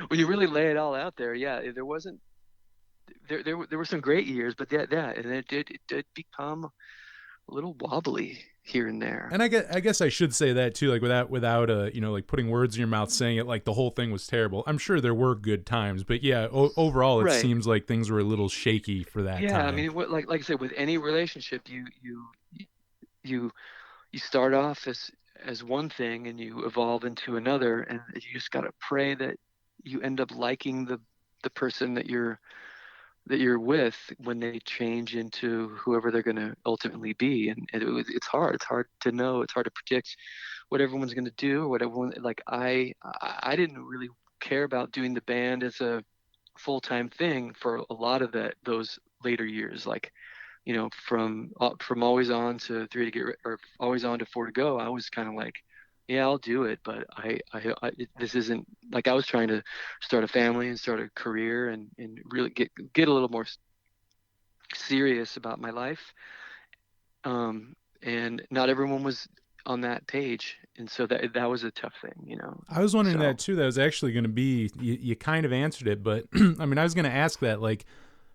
when you really lay it all out there, yeah, there wasn't. There were some great years, but yeah, and it did become a little wobbly here and there. And I guess I should say that too, like without like putting words in your mouth, saying it like the whole thing was terrible. I'm sure there were good times, but yeah, overall it Right. seems like things were a little shaky for that Yeah, I time. mean, like I said, with any relationship, you you start off as one thing and you evolve into another, and you just gotta pray that you end up liking the person that you're with when they change into whoever they're going to ultimately be. And it's hard to know, it's hard to predict what everyone's going to do, or what everyone, like I didn't really care about doing the band as a full-time thing for a lot of those later years, like from Always On to Three to Get or Always On to Four to Go. I was kind of like, yeah, I'll do it, but this isn't, like, I was trying to start a family and start a career, and really get a little more serious about my life. And not everyone was on that page, and so that was a tough thing. I was wondering that So too. That was actually going to be you kind of answered it, but I mean, I was going to ask that, like,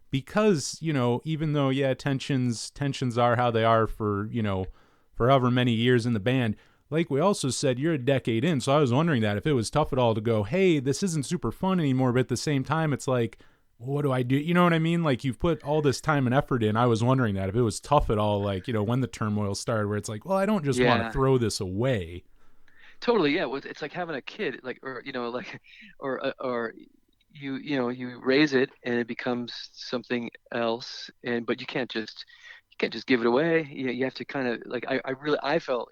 because even though, yeah, tensions are how they are for for however many years in the band, like we also said, you're a decade in. So I was wondering that if it was tough at all to go, hey, this isn't super fun anymore, but at the same time it's like, what do I do? You know what I mean? Like, you've put all this time and effort in. I was wondering that if it was tough at all, like, when the turmoil started, where it's like, well, I don't just want to yeah, throw this away. totally. Yeah, it's like having a kid, like, or like, or you raise it and it becomes something else, but you can't just give it away. You have to kind of, like, I felt,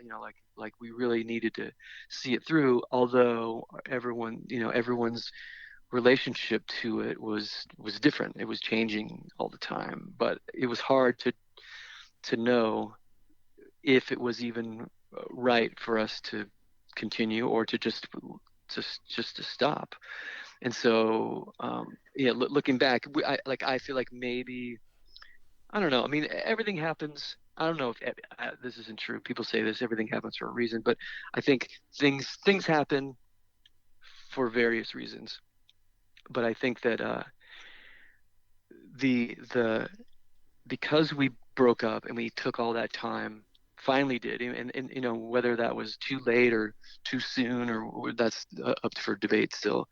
like we really needed to see it through, although everyone's relationship to it was different. It was changing all the time, but it was hard to know if it was even right for us to continue, or to just to stop. And so, yeah, looking back, I feel like maybe, I don't know. I mean, everything happens. I don't know if this isn't true. People say this, everything happens for a reason, but I think things happen for various reasons. But I think that the because we broke up and we took all that time, finally did, and whether that was too late or too soon, or that's up for debate still.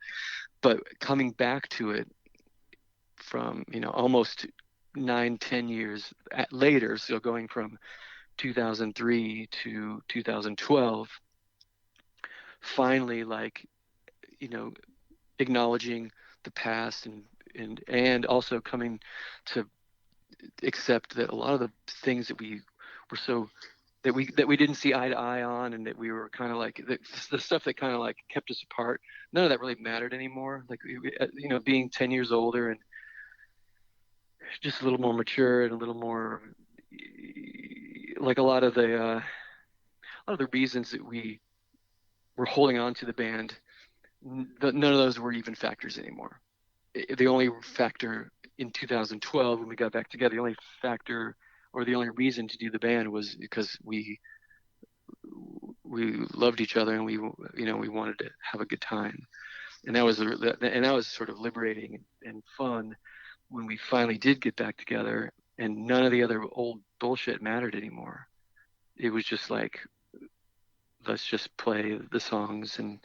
But coming back to it from almost 9-10 years later, so going from 2003 to 2012, finally, like, you know acknowledging the past, and also coming to accept that a lot of the things that we were so that we didn't see eye to eye on, and that we were kind of like the stuff that kind of like kept us apart, none of that really mattered anymore. Like, being 10 years older and just a little more mature and a little more, like, a lot of the reasons that we were holding on to the band, none of those were even factors anymore. The only factor in 2012, when we got back together, the only factor, or the only reason to do the band, was because we loved each other, and we wanted to have a good time. And that was sort of liberating and fun when we finally did get back together, and none of the other old bullshit mattered anymore. It was just like, let's just play the songs, and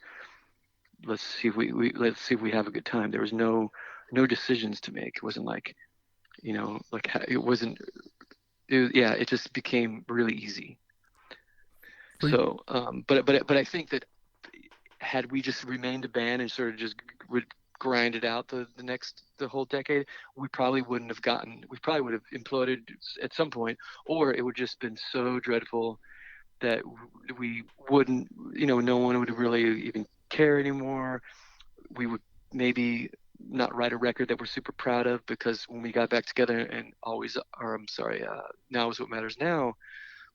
let's see if we have a good time. There was no decisions to make. It wasn't like, like, it wasn't. Yeah, it just became really easy. For So, but I think that had we just remained a band and sort of just would grind it out the whole decade, we probably wouldn't have gotten. We probably would have imploded at some point, or it would just been so dreadful that we wouldn't. No one would really even care anymore. We would maybe not write a record that we're super proud of, because when we got back together and Now Is What Matters Now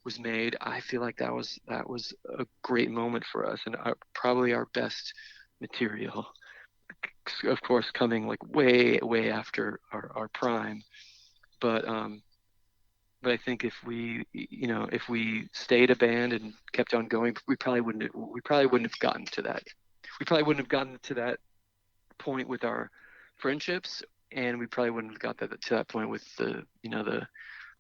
was made, I feel like that was a great moment for us, and probably our best material. Of course, coming like way after our prime, but I think if we stayed a band and kept on going, we probably wouldn't have gotten to that. We probably wouldn't have gotten to that point with our friendships, and we probably wouldn't have got to that point with the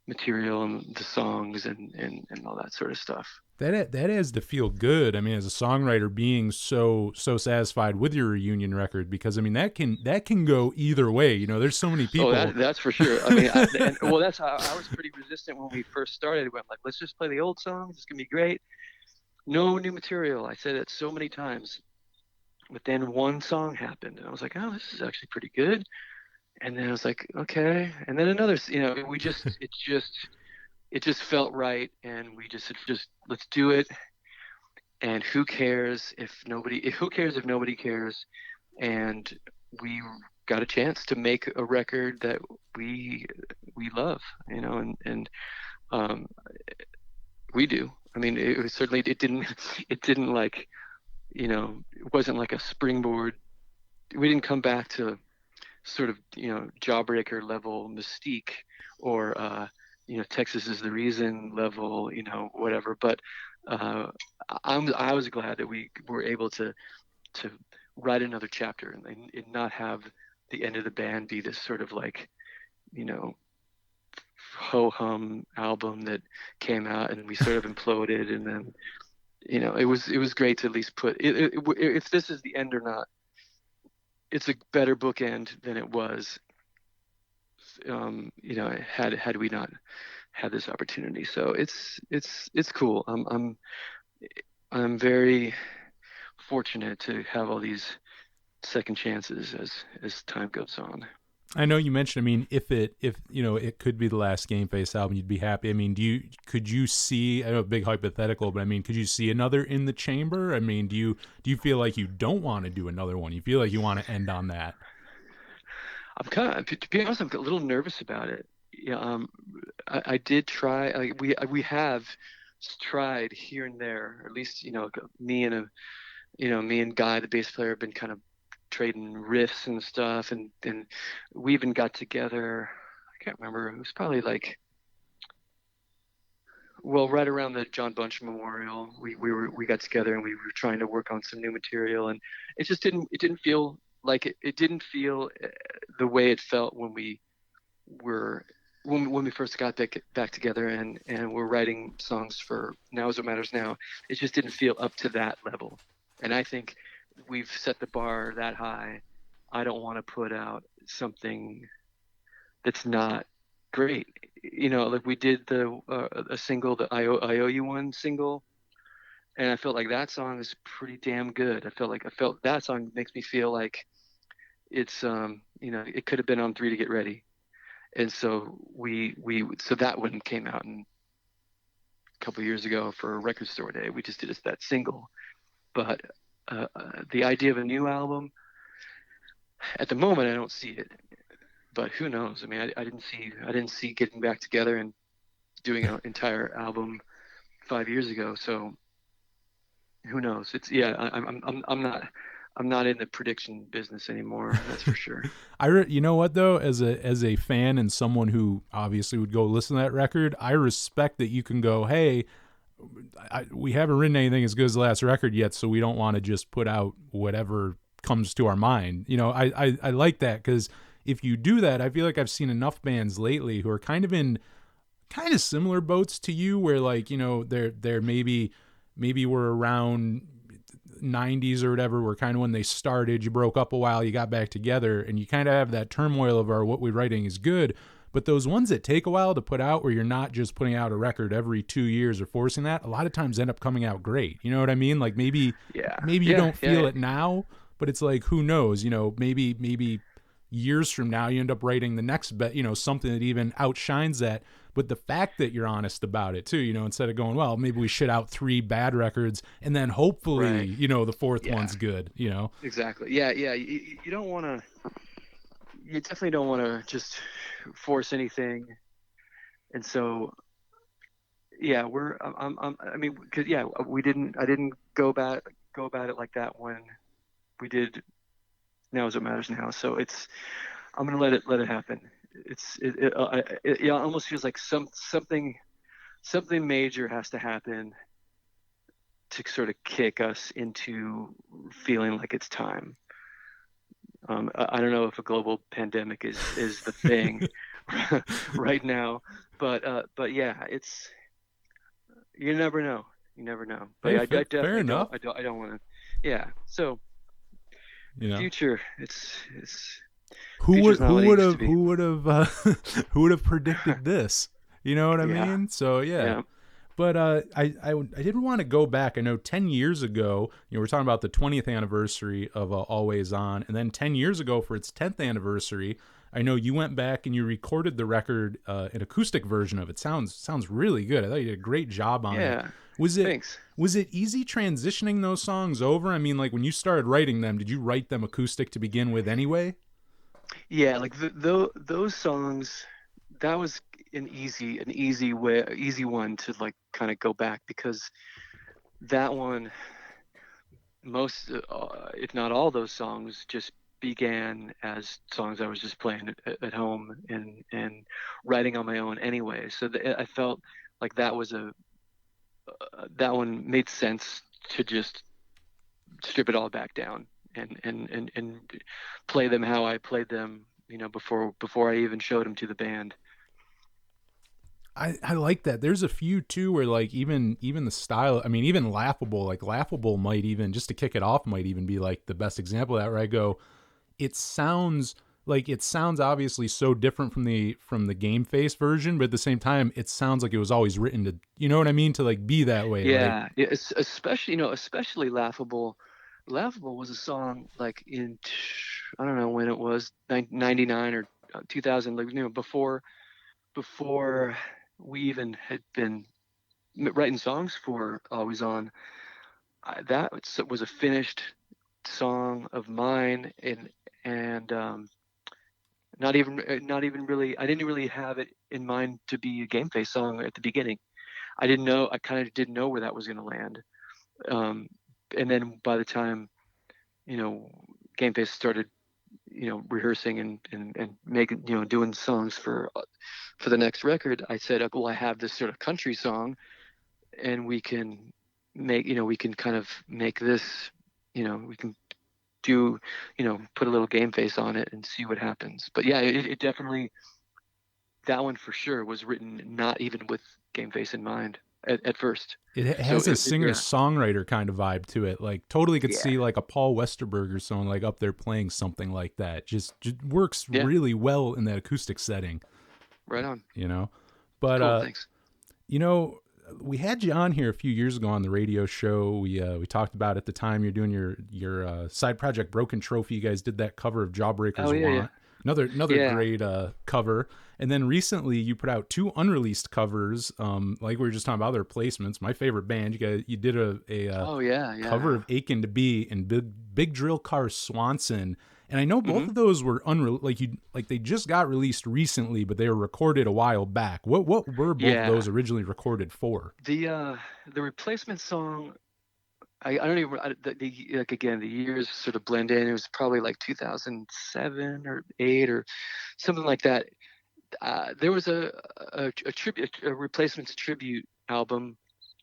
material and the songs and all that sort of stuff. That has to feel good. I mean, as a songwriter, being so satisfied with your reunion record, because I mean that can go either way. You know, there's so many people. Oh, that's for sure. I mean, that's how I was pretty resistant when we first started. I'm like, let's just play the old songs. It's gonna be great. No new material. I said it so many times, but then one song happened, and I was like, oh, this is actually pretty good. And then I was like, okay. And then another, it just felt right, and we just let's do it. And who cares if nobody cares? And we got a chance to make a record that we love, and we do. I mean, it didn't like, it wasn't like a springboard. We didn't come back to sort of, Jawbreaker level Mystique, or Texas Is the Reason level, whatever. But I was glad that we were able to write another chapter, and not have the end of the band be this sort of like, ho hum album that came out and we sort of imploded, and then it was great to at least put if this is the end or not, it's a better bookend than it was, had we not had this opportunity. So it's cool. I'm very fortunate to have all these second chances as time goes on. I know you mentioned, I mean, if it could be the last Gameface album, you'd be happy. I mean, could you see, I know, a big hypothetical, but I mean, could you see another in the chamber? I mean, do you feel like you don't want to do another one? You feel like you want to end on that? I'm to be honest, I'm a little nervous about it. Yeah, I did try. Like, we have tried here and there, or at least me and Guy, the bass player, have been kind of trading riffs and stuff, and we even got together. I can't remember. It was probably like, well, right around the John Bunch Memorial. We got together and we were trying to work on some new material, and it just didn't feel like it didn't feel the way it felt when we first got back together and we're writing songs for Now Is What Matters Now. It just didn't feel up to that level, and I think we've set the bar that high. I don't want to put out something that's not great. Like we did a single, the I owe you one single, and I felt like that song is pretty damn good. I felt that song makes me feel like it's it could have been on 3 to Get Ready. And so so that one came out a couple of years ago for Record Store Day. We just did that single. But the idea of a new album, at the moment, I don't see it. But who knows? I mean, I didn't see getting back together and doing an entire album 5 years ago. So who knows? I'm not in the prediction business anymore. That's for sure. You know what though, as a fan and someone who obviously would go listen to that record, I respect that you can go, hey, we haven't written anything as good as the last record yet, so we don't want to just put out whatever comes to our mind. I like that, because if you do that, I feel like I've seen enough bands lately who are kind of similar boats to you, where like, they're maybe we're around 90s or whatever, where kind of when they started, you broke up a while, you got back together, and you kind of have that turmoil of what we're writing is good. But those ones that take a while to put out, where you're not just putting out a record every 2 years or forcing that, a lot of times end up coming out great. You know what I mean? Like maybe you don't feel it now, but it's like, who knows? Maybe years from now you end up writing the next something that even outshines that. But the fact that you're honest about it too, instead of going, well, maybe we shit out 3 bad records and then hopefully, right, the fourth one's good, Exactly. Yeah. You don't want to. you definitely don't want to just force anything. And so, yeah, I mean, 'cause, yeah, I didn't go about it like that when we did Now Is What Matters Now. So I'm gonna let it happen. It almost feels like something major has to happen to sort of kick us into feeling like it's time. I don't know if a global pandemic is the thing right now, but yeah, it's you never know. You never know. But Hey, yeah, I fair definitely enough. I don't want to. Yeah. So You know, future, it's future's not what it used to be. who would have who would have predicted this? You know what I Yeah. mean? So yeah. Yeah. But I didn't want to go back. I know 10 years ago, we're talking about the 20th anniversary of Always On. And then 10 years ago for its 10th anniversary, I know you went back and you recorded the record, an acoustic version of it. Sounds really good. I thought you did a great job on it. Yeah. Was it Thanks. was it easy transitioning those songs over? I mean, like when you started writing them, did you write them acoustic to begin with anyway? Yeah, like those songs, that was easy one to like kind of go back because that one, most, if not all those songs, just began as songs I was just playing at home and writing on my own anyway. So I felt like that one made sense to just strip it all back down and play them how I played them, before I even showed them to the band. I like that. There's a few too where like even the style, I mean even laughable might even, just to kick it off, might even be like the best example of that, where I go, it sounds it sounds obviously so different from the game face version, but at the same time it sounds like it was always written to, you know what I mean, to like be that way. Like Yeah, especially Laughable was a song like I don't know when it was, 99 or 2000, like, before we even had been writing songs for Always On. That was a finished song of mine, and not even really, I didn't really have it in mind to be a Game Face song at the beginning. I kind of didn't know where that was going to land. Um, and then by the time, you know, Game Face started, rehearsing and making, doing songs for the next record, I said, well, I have this sort of country song, and we can kind of make this, we can do, put a little Game Face on it and see what happens. But yeah, it definitely, that one for sure was written not even with Game Face in mind at first. it So has a singer yeah, songwriter kind of vibe to it. Like totally could yeah, see like a Paul Westerberger song like up there playing something like that. Just works yeah, really well in that acoustic setting, right on. you know. But Cool, thanks. you know, we had you on here a few years ago on the radio show. We talked about at the time you're doing your side project Broken Trophy. You guys did that cover of Oh Jawbreaker's yeah, yeah, Want. Another yeah. great cover. And then recently you put out two unreleased covers. Like we were just talking about other placements. My favorite band. You did a Oh yeah, cover yeah. of Aching to Be and Big Drill Car Swanson. And I know both Hmm. of those were like they just got released recently, but they were recorded a while back. What were both of Yeah. those originally recorded for? The replacement song, I don't even like, again, the years sort of blend in. It was probably like 2007 or 8 or something like that. There was a replacements tribute album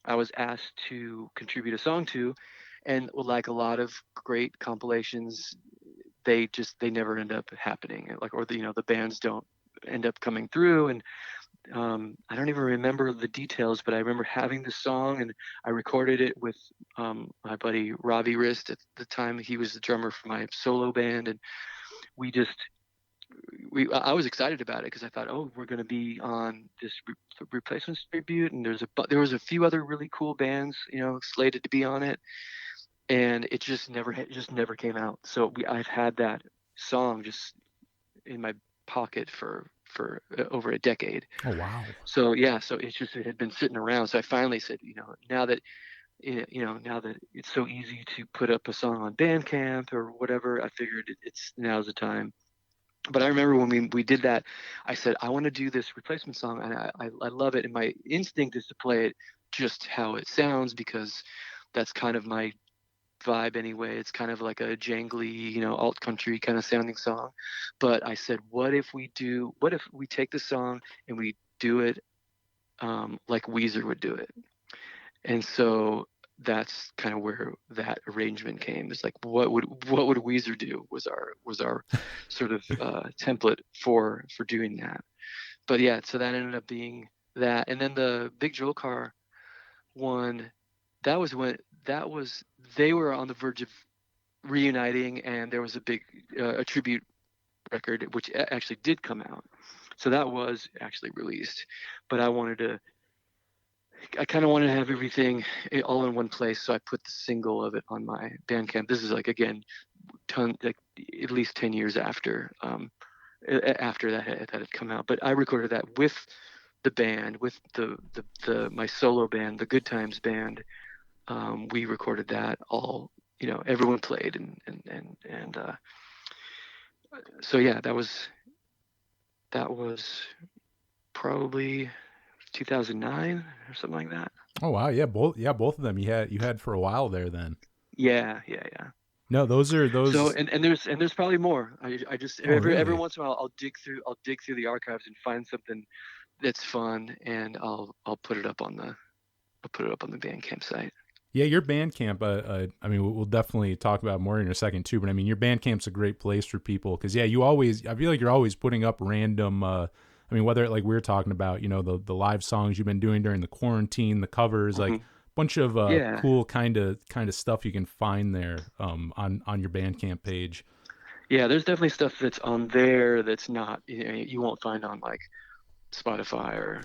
I was asked to contribute a song to, and like a lot of great compilations, they never end up happening. Like, or the bands don't end up coming through, and I don't even remember the details, but I remember having the song, and I recorded it with my buddy Ravi Rist at the time. He was the drummer for my solo band, and we just I was excited about it because I thought, oh, we're going to be on this replacements tribute, and there was a few other really cool bands, slated to be on it, and it just never came out. So I've had that song just in my pocket for over a decade. Oh wow. So yeah, so it had been sitting around. So I finally said, now that it's so easy to put up a song on Bandcamp or whatever, I figured now's the time. But I remember when we did that, I said, I want to do this replacement song, and I love it. And my instinct is to play it just how it sounds, because that's kind of my vibe anyway. It's kind of like a jangly, alt country kind of sounding song. But I said, what if we take the song and we do it like Weezer would do it? And so that's kind of where that arrangement came. It's like, what would Weezer do? Was our sort of template for doing that. But yeah, so that ended up being that. And then the Big Drill Car one, that was when that was they were on the verge of reuniting, and there was a big a tribute record which actually did come out. So that was actually released. But I kind of wanted to have everything all in one place, so I put the single of it on my Bandcamp. This is like, again, like at least 10 years after that had come out. But I recorded that with the band, with the my solo band, the Good Times band. We recorded that all. Everyone played, and so yeah, that was probably 2009 or something like that. Oh wow, both of them you had for a while there then. Yeah. No, those are So those. and there's probably more. I just Oh every really? once in a while I'll dig through the archives and find something that's fun, and I'll put it up on the Bandcamp site. Yeah, your Bandcamp. I mean, we'll definitely talk about more in a second too. But I mean, your Bandcamp's a great place for people because yeah, I feel like you're always putting up random. I mean, whether like we were talking about, the live songs you've been doing during the quarantine, the covers, like Hmm. a bunch of Yeah, cool kind of stuff you can find there on your Bandcamp page. yeah. There's definitely stuff that's on there that's not you won't find on like Spotify or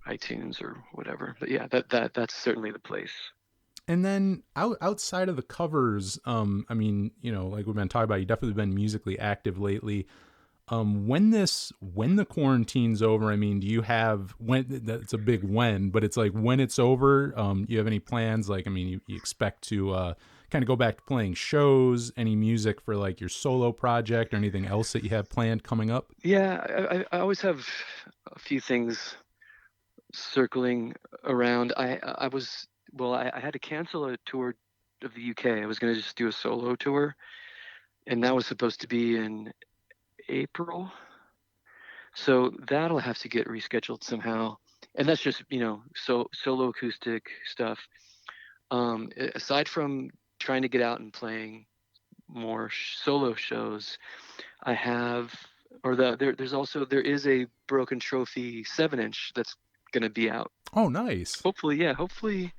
iTunes or whatever. But yeah, that's certainly the place. And then outside of the covers, I mean, like we've been talking about, you definitely been musically active lately. When the quarantine's over, I mean, do you have when that's a big when, but it's like when it's over, you have any plans? Like, I mean, you expect to kind of go back to playing shows, any music for like your solo project or anything else that you have planned coming up? Yeah, I always have a few things circling around. I was well, I had to cancel a tour of the UK. I was going to just do a solo tour, and that was supposed to be in April. So that'll have to get rescheduled somehow. And that's just, solo acoustic stuff. Aside from trying to get out and playing more solo shows, I have, or there is a Broken Trophy 7-inch that's going to be out. Oh, nice. Hopefully, yeah, hopefully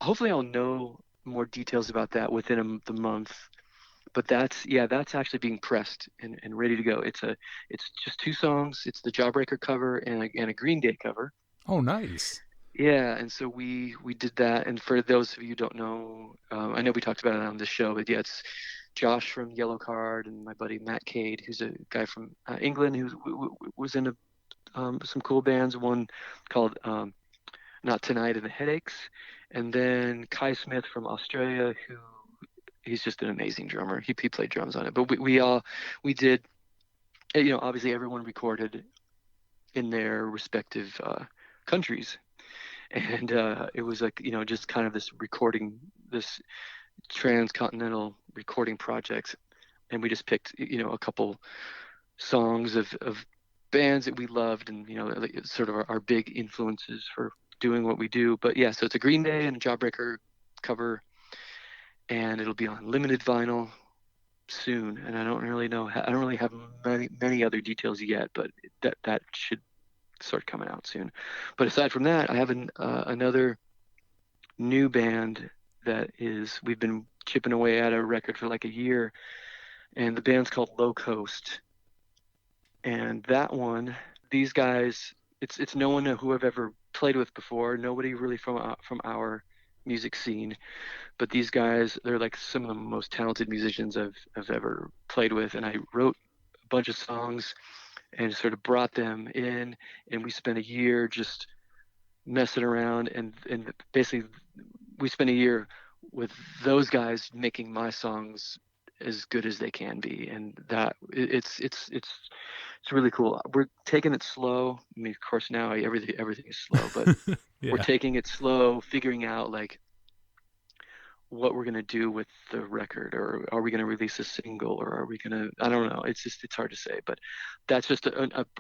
I'll know more details about that within the month. But that's actually being pressed and ready to go. It's just two songs. It's the Jawbreaker cover and a Green Day cover. Oh, nice. Yeah, and so we did that. And for those of you who don't know, I know we talked about it on this show, but yeah, it's Josh from Yellow Card and my buddy Matt Cade, who's a guy from England who was in some cool bands. One called Not Tonight and the Headaches, and then Kai Smith from Australia, who he's just an amazing drummer. He played drums on it. But we did, obviously everyone recorded in their respective countries, and it was like just kind of this transcontinental recording project, and we just picked a couple songs of bands that we loved, and like, sort of our big influences for doing what we do. But yeah, so it's a Green Day and a Jawbreaker cover, and it'll be on limited vinyl soon. And I don't really know. I don't really have many other details yet, but that should start coming out soon. But aside from that, I have another new band that is we've been chipping away at a record for like a year, and the band's called Low Coast. And that one, these guys, it's no one who I've ever played with before. Nobody really from our music scene, but these guys, they're like some of the most talented musicians I've ever played with. And I wrote a bunch of songs and sort of brought them in, and we spent a year just messing around, and basically we spent a year with those guys making my songs as good as they can be, and that it's really cool. We're taking it slow. I mean, of course, now everything is slow, but we're Yeah. taking it slow, figuring out like what we're gonna do with the record, or are we gonna release a single, or are we gonna? I don't know. It's hard to say, but that's just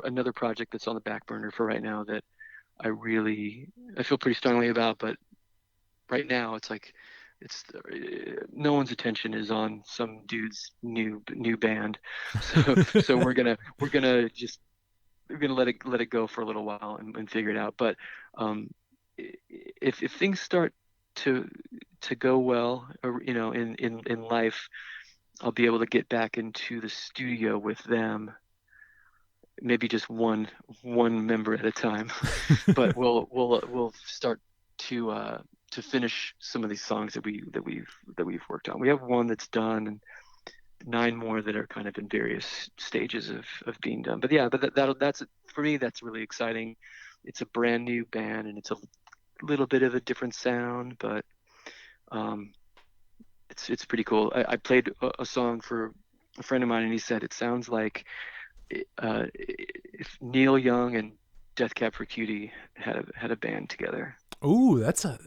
another project that's on the back burner for right now that I feel pretty strongly about. But right now, it's like it's no one's attention is on some dude's new band, so we're gonna let it go for a little while and figure it out. But um, if things start to go well, or, in life, I'll be able to get back into the studio with them, maybe just one member at a time. But we'll start to finish some of these songs that we've worked on. We have one that's done, and 9 more that are kind of in various stages of being done. But yeah, that's for me, that's really exciting. It's a brand new band, and it's a little bit of a different sound, but um, it's pretty cool. I played a song for a friend of mine, and he said it sounds like if Neil Young and Death Cab for Cutie had a band together. Ooh, So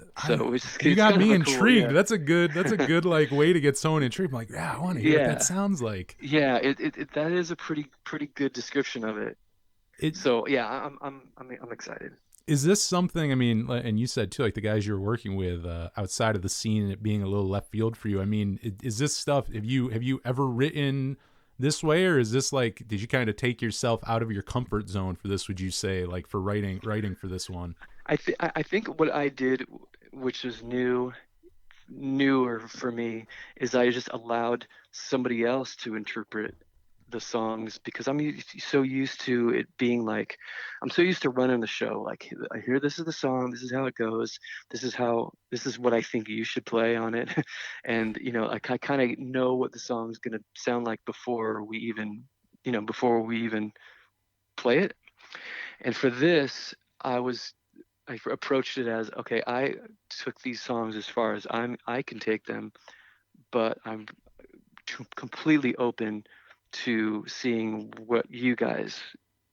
you it's got kind of me a cool, intrigued. yeah. That's a good like way to get someone intrigued. I'm like, yeah, I want to hear what that Yeah, sounds like. yeah. That is a pretty good description of it. It So yeah, I'm excited. is this something, I mean, and you said too, like the guys you're working with outside of the scene, it being a little left field for you. I mean, is this stuff, have you ever written this way, or is this like, did you kind of take yourself out of your comfort zone for this, would you say, like for writing for this one? I think what I did, which is newer for me, is I just allowed somebody else to interpret the songs, because so used to it being like, I'm so used to running the show. Like, I hear this is the song, this is how it goes, this is what I think you should play on it, and I kind of know what the song's gonna sound like before we even play it. And for this, I approached it as, okay, I took these songs as far as I can take them, but I'm completely open to seeing what you guys,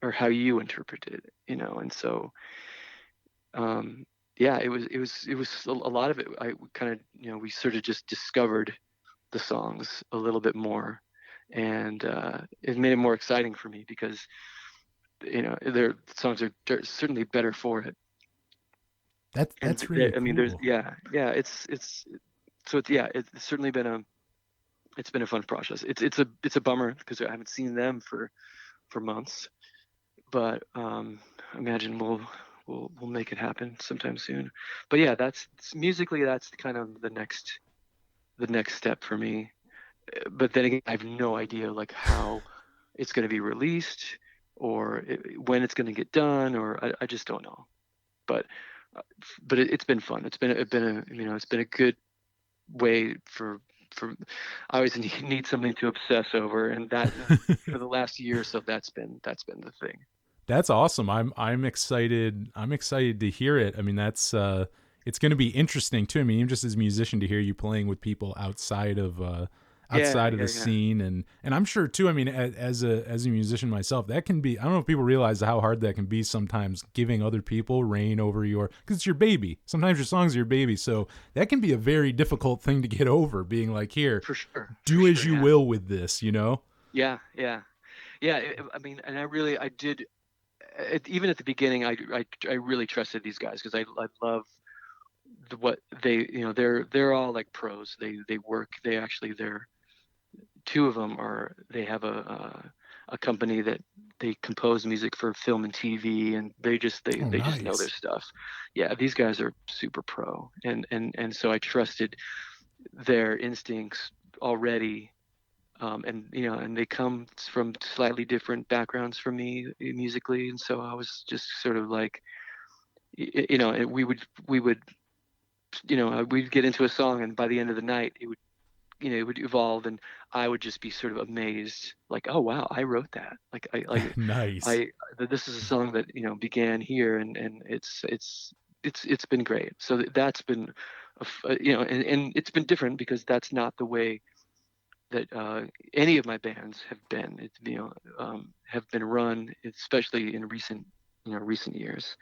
or how you interpret it. And so yeah, it was a lot of it. I kind of, we sort of just discovered the songs a little bit more, and it made it more exciting for me, because their songs are certainly better for it. And That's really I mean, there's, cool. yeah, so it's certainly been a fun process. It's a bummer, because I haven't seen them for months, but I imagine we'll make it happen sometime soon. But yeah, that's musically, that's kind of the next step for me. But then again, I have no idea like how it's going to be released, or when it's going to get done, or I just don't know. But uh, it's been fun. It's been a good way for I always need something to obsess over, and that for the last year or so, that's been the thing. That's awesome. I'm excited. I'm excited to hear it. I mean, that's it's going to be interesting too. I mean, even just as a musician, to hear you playing with people Yeah, outside of yeah, the yeah. scene, and I'm sure too. I mean, as a musician myself, that can be. I don't know if people realize how hard that can be sometimes, giving other people reign over because it's your baby. Sometimes your songs are your baby, so that can be a very difficult thing to get over. Being like, here, For do as sure, you yeah. will with this, you know. Yeah, yeah, yeah. I mean, and I did, even at the beginning, I really trusted these guys, because I love what they're all like pros. They work. They're two of them they have a company that they compose music for film and TV, and Oh, they just know their nice. stuff. Yeah, these guys are super pro, and so I trusted their instincts already. And they come from slightly different backgrounds from me musically, and so I was just sort of like, and we'd get into a song, and by the end of the night, it would evolve, and I would just be sort of amazed, like, oh wow, I wrote that. Like Nice. I this is a song that began here, and it's been great. So that's been and it's been different, because that's not the way that any of my bands have been. Have been run, especially in recent years.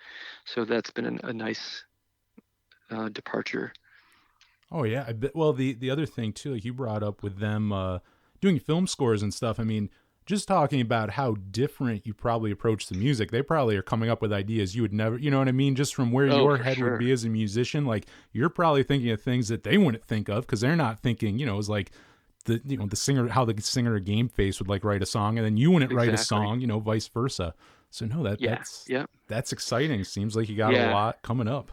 So that's been a nice departure. Oh yeah, I bet. Well, the other thing too, like you brought up with them doing film scores and stuff. I mean, just talking about how different you probably approach the music. They probably are coming up with ideas you would never, you know what I mean? Just from where Oh, your for head would sure. be as a musician, like you're probably thinking of things that they wouldn't think of because they're not thinking. It's like the singer, how the singer of Gameface would like write a song, and then you wouldn't write a Exactly. song. Vice versa. So no, Yeah. Yeah. that's exciting. Seems like you got a Yeah. lot coming up.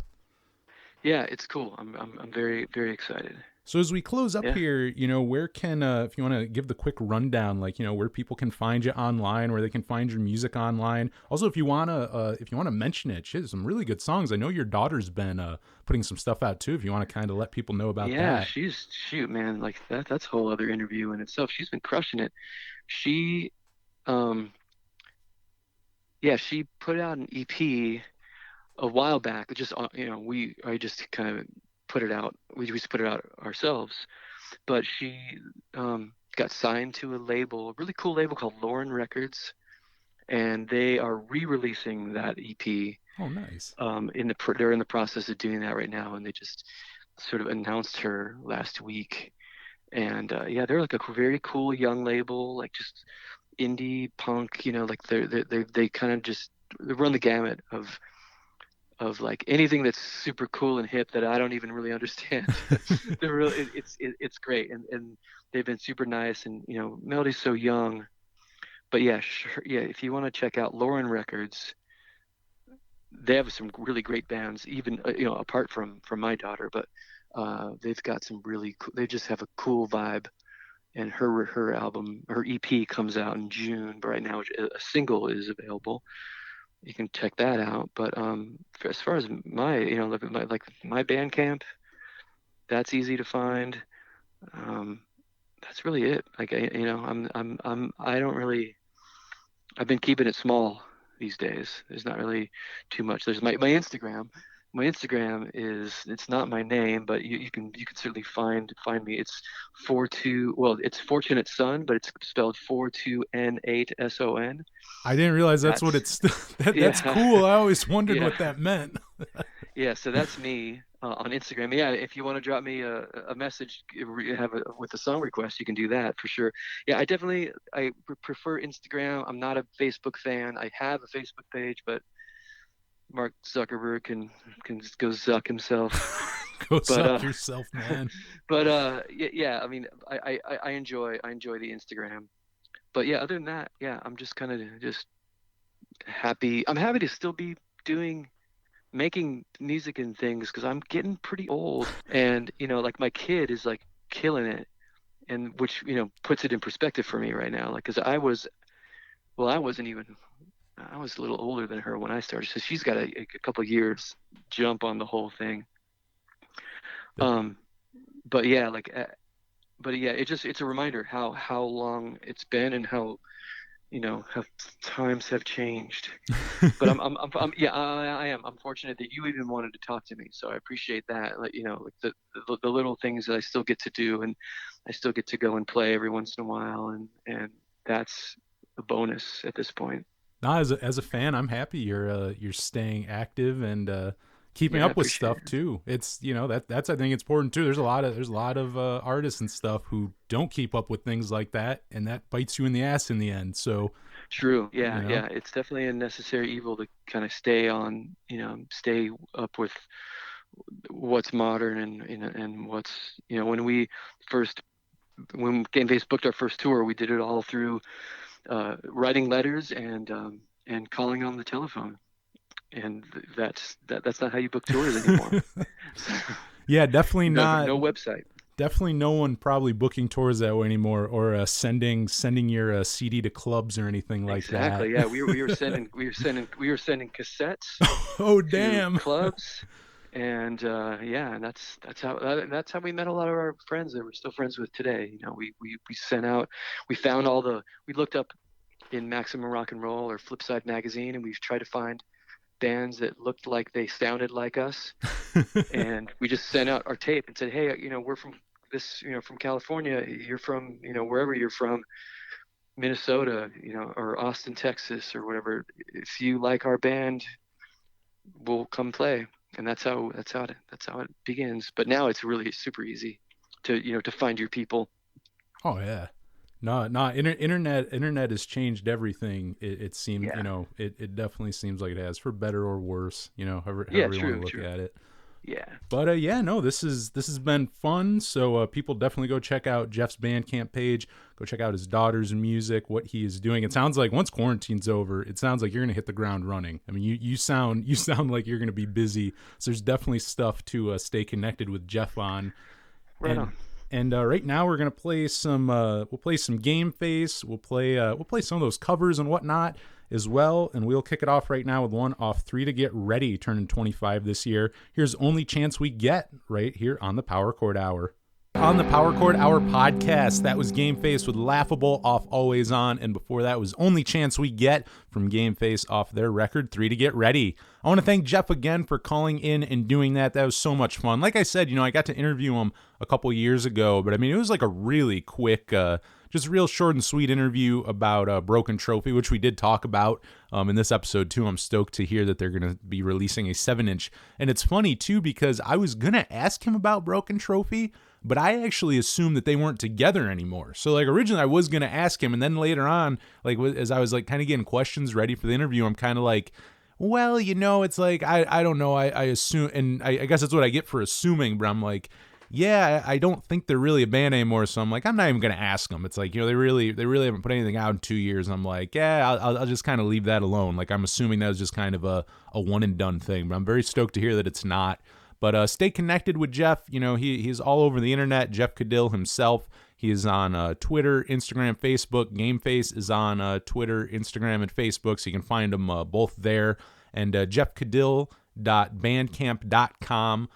Yeah. It's cool. I'm very, very excited. So as we close up Yeah. here, where can if you want to give the quick rundown, like where people can find you online, where they can find your music online. Also, if you want to mention it, shit, some really good songs. I know your daughter's been putting some stuff out too. If you want to kind of let people know about Yeah. that. She's shoot, man. Like that's a whole other interview in itself. She's been crushing it. She, um, yeah, she put out an EP a while back. Just I just kind of put it out. We just put it out ourselves. But she got signed to a really cool label called Lauren Records, and they are re-releasing that EP. Oh, nice. They're in the process of doing that right now, and they just sort of announced her last week. And yeah, they're like a very cool young label, like just indie punk. Like they kind of just they run the gamut of like anything that's super cool and hip that I don't even really understand. They're really it's great, and they've been super nice, and Melody's so young. But yeah, sure, yeah, if you want to check out Lauren Records, they have some really great bands, even apart from my daughter. But they've got some really cool, they just have a cool vibe. And her EP comes out in June. But right now, a single is available. You can check that out. But as far as my my Bandcamp, that's easy to find. Um, that's really it. Like I don't really. I've been keeping it small these days. There's not really too much. There's my Instagram. My Instagram it's not my name, but you can certainly find me. It's 42. Well, it's Fortunate Son, but it's spelled 42N8SON. I didn't realize that's what That's it's. That's yeah, cool. I always wondered yeah. what that meant. Yeah, so that's me on Instagram. Yeah, if you want to drop me a message, with a song request, you can do that for sure. Yeah, I prefer Instagram. I'm not a Facebook fan. I have a Facebook page, but Mark Zuckerberg can just go zuck himself. Go But suck yourself, man. yeah, yeah. I mean, I enjoy the Instagram. But yeah, other than that, yeah, I'm just kind of just happy. I'm happy to still be doing making music and things because I'm getting pretty old, and like my kid is like killing it, and which puts it in perspective for me right now. Like, because I wasn't even, I was a little older than her when I started, so she's got a couple of years jump on the whole thing. Um, but yeah, but yeah, it's a reminder how long it's been and how times have changed. But yeah, I am. I'm fortunate that you even wanted to talk to me, so I appreciate that. Like like the little things that I still get to do, and I still get to go and play every once in a while, and that's a bonus at this point. No, as a fan, I'm happy you're staying active and keeping Yeah, I up with appreciate stuff it. too. It's that's I think it's important too. There's a lot of artists and stuff who don't keep up with things like that, and that bites you in the ass in the end. So True. you Yeah, know, yeah. It's definitely a necessary evil to kind of stay up with what's modern and what's when first when Gameface booked our first tour, we did it all through writing letters and calling on the telephone, and that's not how you book tours anymore. yeah, definitely No, not. no website. Definitely no one probably booking tours that way anymore, or sending your CD to clubs or anything like that. Exactly. Yeah, we were sending cassettes Oh to damn! clubs, and yeah, and that's how we met a lot of our friends that we're still friends with today. We sent out, we looked up in Maximum Rock and Roll or Flipside magazine, and we tried to find bands that looked like they sounded like us, and we just sent out our tape and said, hey, we're from this, from California, you're from, wherever you're from, Minnesota, or Austin, Texas, or whatever. If you like our band, we'll come play. And that's how it begins. But now it's really super easy to find your people. Oh yeah. No, internet has changed everything. It seems, Yeah. it definitely seems like it has, for better or worse, however Yeah, you want to true, look true. at it. Yeah. But yeah, no, this has been fun. So people definitely go check out Jeff's Bandcamp page. Go check out his daughter's music, what he is doing. It sounds like once quarantine's over, it sounds like you're gonna hit the ground running. I mean, you sound like you're gonna be busy. So there's definitely stuff to stay connected with Jeff on. Right on. And right now we're gonna play some. We'll play some Gameface. We'll play some of those covers and whatnot as well. And we'll kick it off right now with one off 3 to Get Ready, turning 25 this year. Here's Only Chance We Get right here on the Power Chord Hour. On the Power Chord Hour podcast, that was Gameface with Laughable off Always On, and before that was Only Chance We Get from Gameface off their record 3 to Get Ready. I want to thank Jeff again for calling in and doing that. That was so much fun. Like I said, I got to interview him a couple years ago, but I mean, it was like a really quick, just real short and sweet interview about Broken Trophy, which we did talk about in this episode too. I'm stoked to hear that they're going to be releasing a 7-inch. And it's funny too, because I was going to ask him about Broken Trophy, but I actually assumed that they weren't together anymore. So like originally I was going to ask him, and then later on, like as I was like kind of getting questions ready for the interview, I'm kind of like, well, it's like, I don't know. I assume, and I guess that's what I get for assuming, but I'm like, yeah, I don't think they're really a band anymore. So I'm like, I'm not even going to ask them. It's like, they really haven't put anything out in 2 years. And I'm like, yeah, I'll just kind of leave that alone. Like I'm assuming that was just kind of a one and done thing, but I'm very stoked to hear that it's not. But stay connected with Jeff. He's all over the internet. Jeff Caudill himself. He is on Twitter, Instagram, Facebook. Gameface is on Twitter, Instagram, and Facebook, so you can find them both there. And jeffcaudill.bandcamp.com.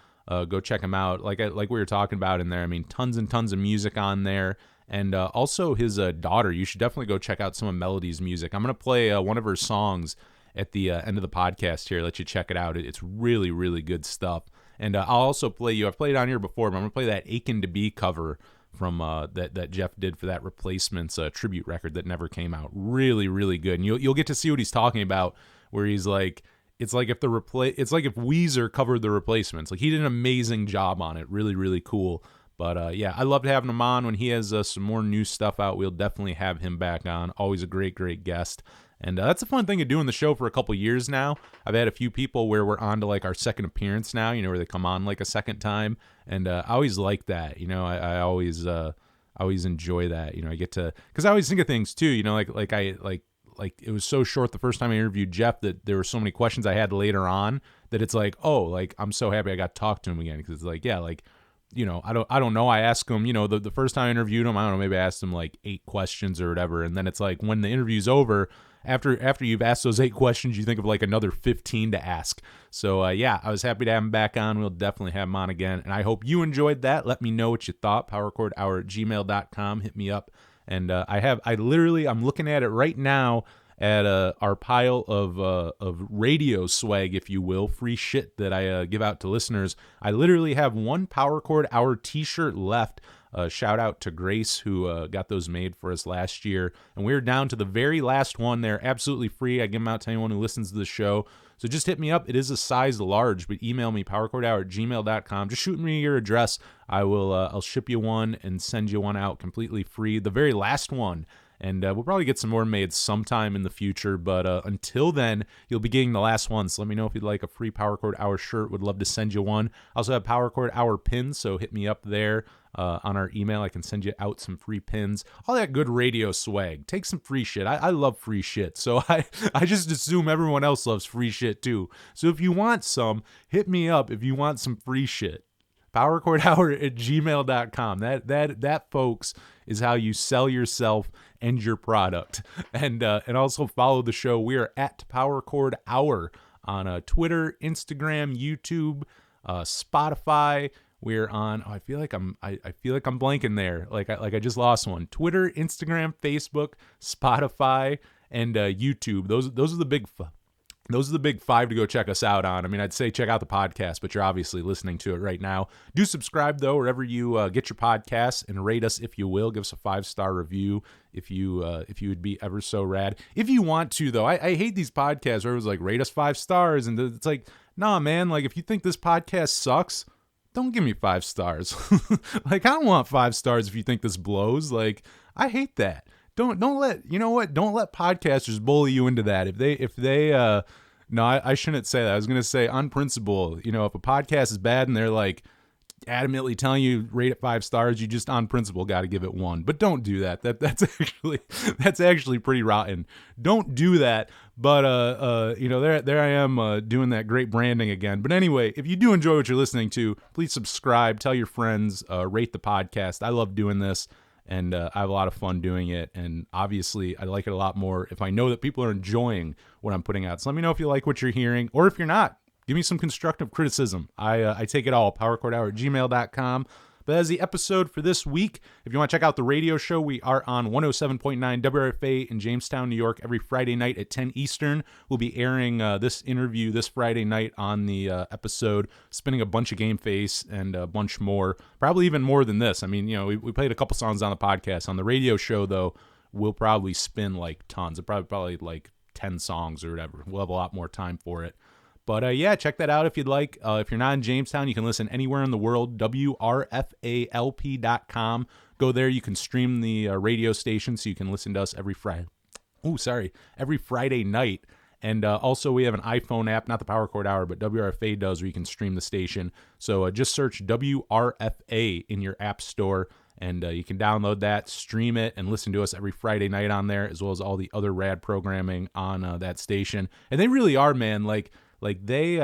Go check him out. Like we were talking about in there, I mean, tons and tons of music on there. And also his daughter. You should definitely go check out some of Melody's music. I'm going to play one of her songs at the end of the podcast here. Let you check it out. It's really, really good stuff. And I'll also play you. I've played it on here before, but I'm going to play that Aching to Be cover from that Jeff did for that Replacements tribute record that never came out. Really, really good. And you'll get to see what he's talking about, where he's like, it's like if Weezer covered the Replacements. Like he did an amazing job on it. Really, really cool. But yeah, I loved having him on. When he has some more new stuff out, we'll definitely have him back on. Always a great, great guest. And that's a fun thing of doing the show for a couple years now. I've had a few people where we're on to like our second appearance now, where they come on like a second time. And I always like that. I always enjoy that. I get to, because I always think of things too, like it was so short the first time I interviewed Jeff that there were so many questions I had later on that it's like, oh, like I'm so happy I got to talk to him again. Because it's like, yeah, like, I don't know. I asked him, the first time I interviewed him, I don't know, maybe I asked him like 8 questions or whatever. And then it's like when the interview's over, after you've asked those 8 questions, you think of like another 15 to ask. So yeah, I was happy to have him back on. We'll definitely have him on again. And I hope you enjoyed that. Let me know what you thought. PowerChordHour@gmail.com. Hit me up. And I'm looking at it right now at our pile of radio swag, if you will, free shit that I give out to listeners. I literally have one Power Chord Hour t-shirt left. Shout out to Grace, who got those made for us last year. And we're down to the very last one. They're absolutely free. I give them out to anyone who listens to the show. So just hit me up. It is a size large, but email me, powerchordhour@gmail.com. Just shoot me your address. I'll ship you one and send you one out completely free. The very last one. And we'll probably get some more made sometime in the future. But until then, you'll be getting the last one. So let me know if you'd like a free Power Chord Hour shirt. Would love to send you one. I also have Power Chord Hour pins, so hit me up there on our email. I can send you out some free pins. All that good radio swag. Take some free shit. I love free shit. So I just assume everyone else loves free shit too. So if you want some, hit me up if you want some free shit. PowerChordHour@gmail.com. That folks is how you sell yourself and your product. And also follow the show. We are at Power Chord Hour on Twitter, Instagram, YouTube, Spotify. We're on. Oh, I feel like I'm blanking there. Like I just lost one. Twitter, Instagram, Facebook, Spotify, and YouTube. Those are the big those are the big 5 to go check us out on. I mean, I'd say check out the podcast, but you're obviously listening to it right now. Do subscribe, though, wherever you get your podcasts, and rate us if you will. Give us a 5-star review if you would be ever so rad. If you want to, though, I hate these podcasts where it was like, rate us 5 stars, and it's like, nah, man, like, if you think this podcast sucks, don't give me 5 stars. Like, I don't want 5 stars if you think this blows. Like, I hate that. Don't let, you know what? Don't let podcasters bully you into that. If they no, I shouldn't say that. I was going to say on principle, if a podcast is bad and they're like adamantly telling you rate it 5 stars, you just on principle got to give it 1. But don't do that. That's actually pretty rotten. Don't do that. But there I am doing that great branding again. But anyway, if you do enjoy what you're listening to, please subscribe, tell your friends, rate the podcast. I love doing this. And I have a lot of fun doing it. And obviously, I like it a lot more if I know that people are enjoying what I'm putting out. So let me know if you like what you're hearing, or if you're not. Give me some constructive criticism. I take it all. PowerChordHour@gmail.com. But that's the episode for this week. If you want to check out the radio show, we are on 107.9 WRFA in Jamestown, New York, every Friday night at 10 Eastern. We'll be airing this interview this Friday night on the episode, spinning a bunch of Gameface and a bunch more, probably even more than this. I mean, we played a couple songs on the podcast. On the radio show, though, we'll probably spin like tons. Probably like 10 songs or whatever. We'll have a lot more time for it. But yeah, check that out if you'd like. If you're not in Jamestown, you can listen anywhere in the world, WRFALP.com. Go there. You can stream the radio station so you can listen to us every Friday night. And also we have an iPhone app, not the Power Chord Hour, but WRFA does, where you can stream the station. So just search WRFA in your app store, and you can download that, stream it, and listen to us every Friday night on there, as well as all the other rad programming on that station. And they really are, man, like they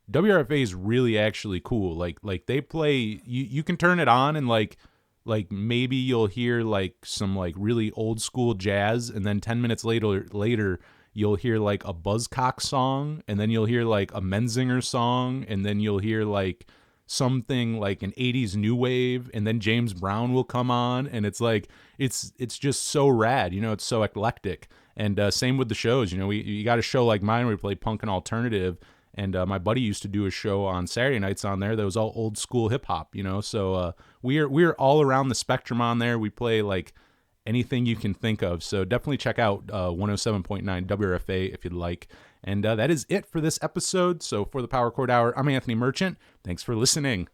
WRFA is really actually cool. Like they play, you can turn it on and like maybe you'll hear like some like really old school jazz, and then 10 minutes later you'll hear like a Buzzcock song, and then you'll hear like a Menzinger song, and then you'll hear like something like an 80s new wave, and then James Brown will come on, and it's like it's just so rad, it's so eclectic. And same with the shows. You got a show like mine where we play punk and alternative, and my buddy used to do a show on Saturday nights on there that was all old school hip hop. So we're all around the spectrum on there. We play like anything you can think of. So definitely check out 107.9 WRFA if you'd like. And that is it for this episode. So for the Power Chord Hour, I'm Anthony Merchant. Thanks for listening.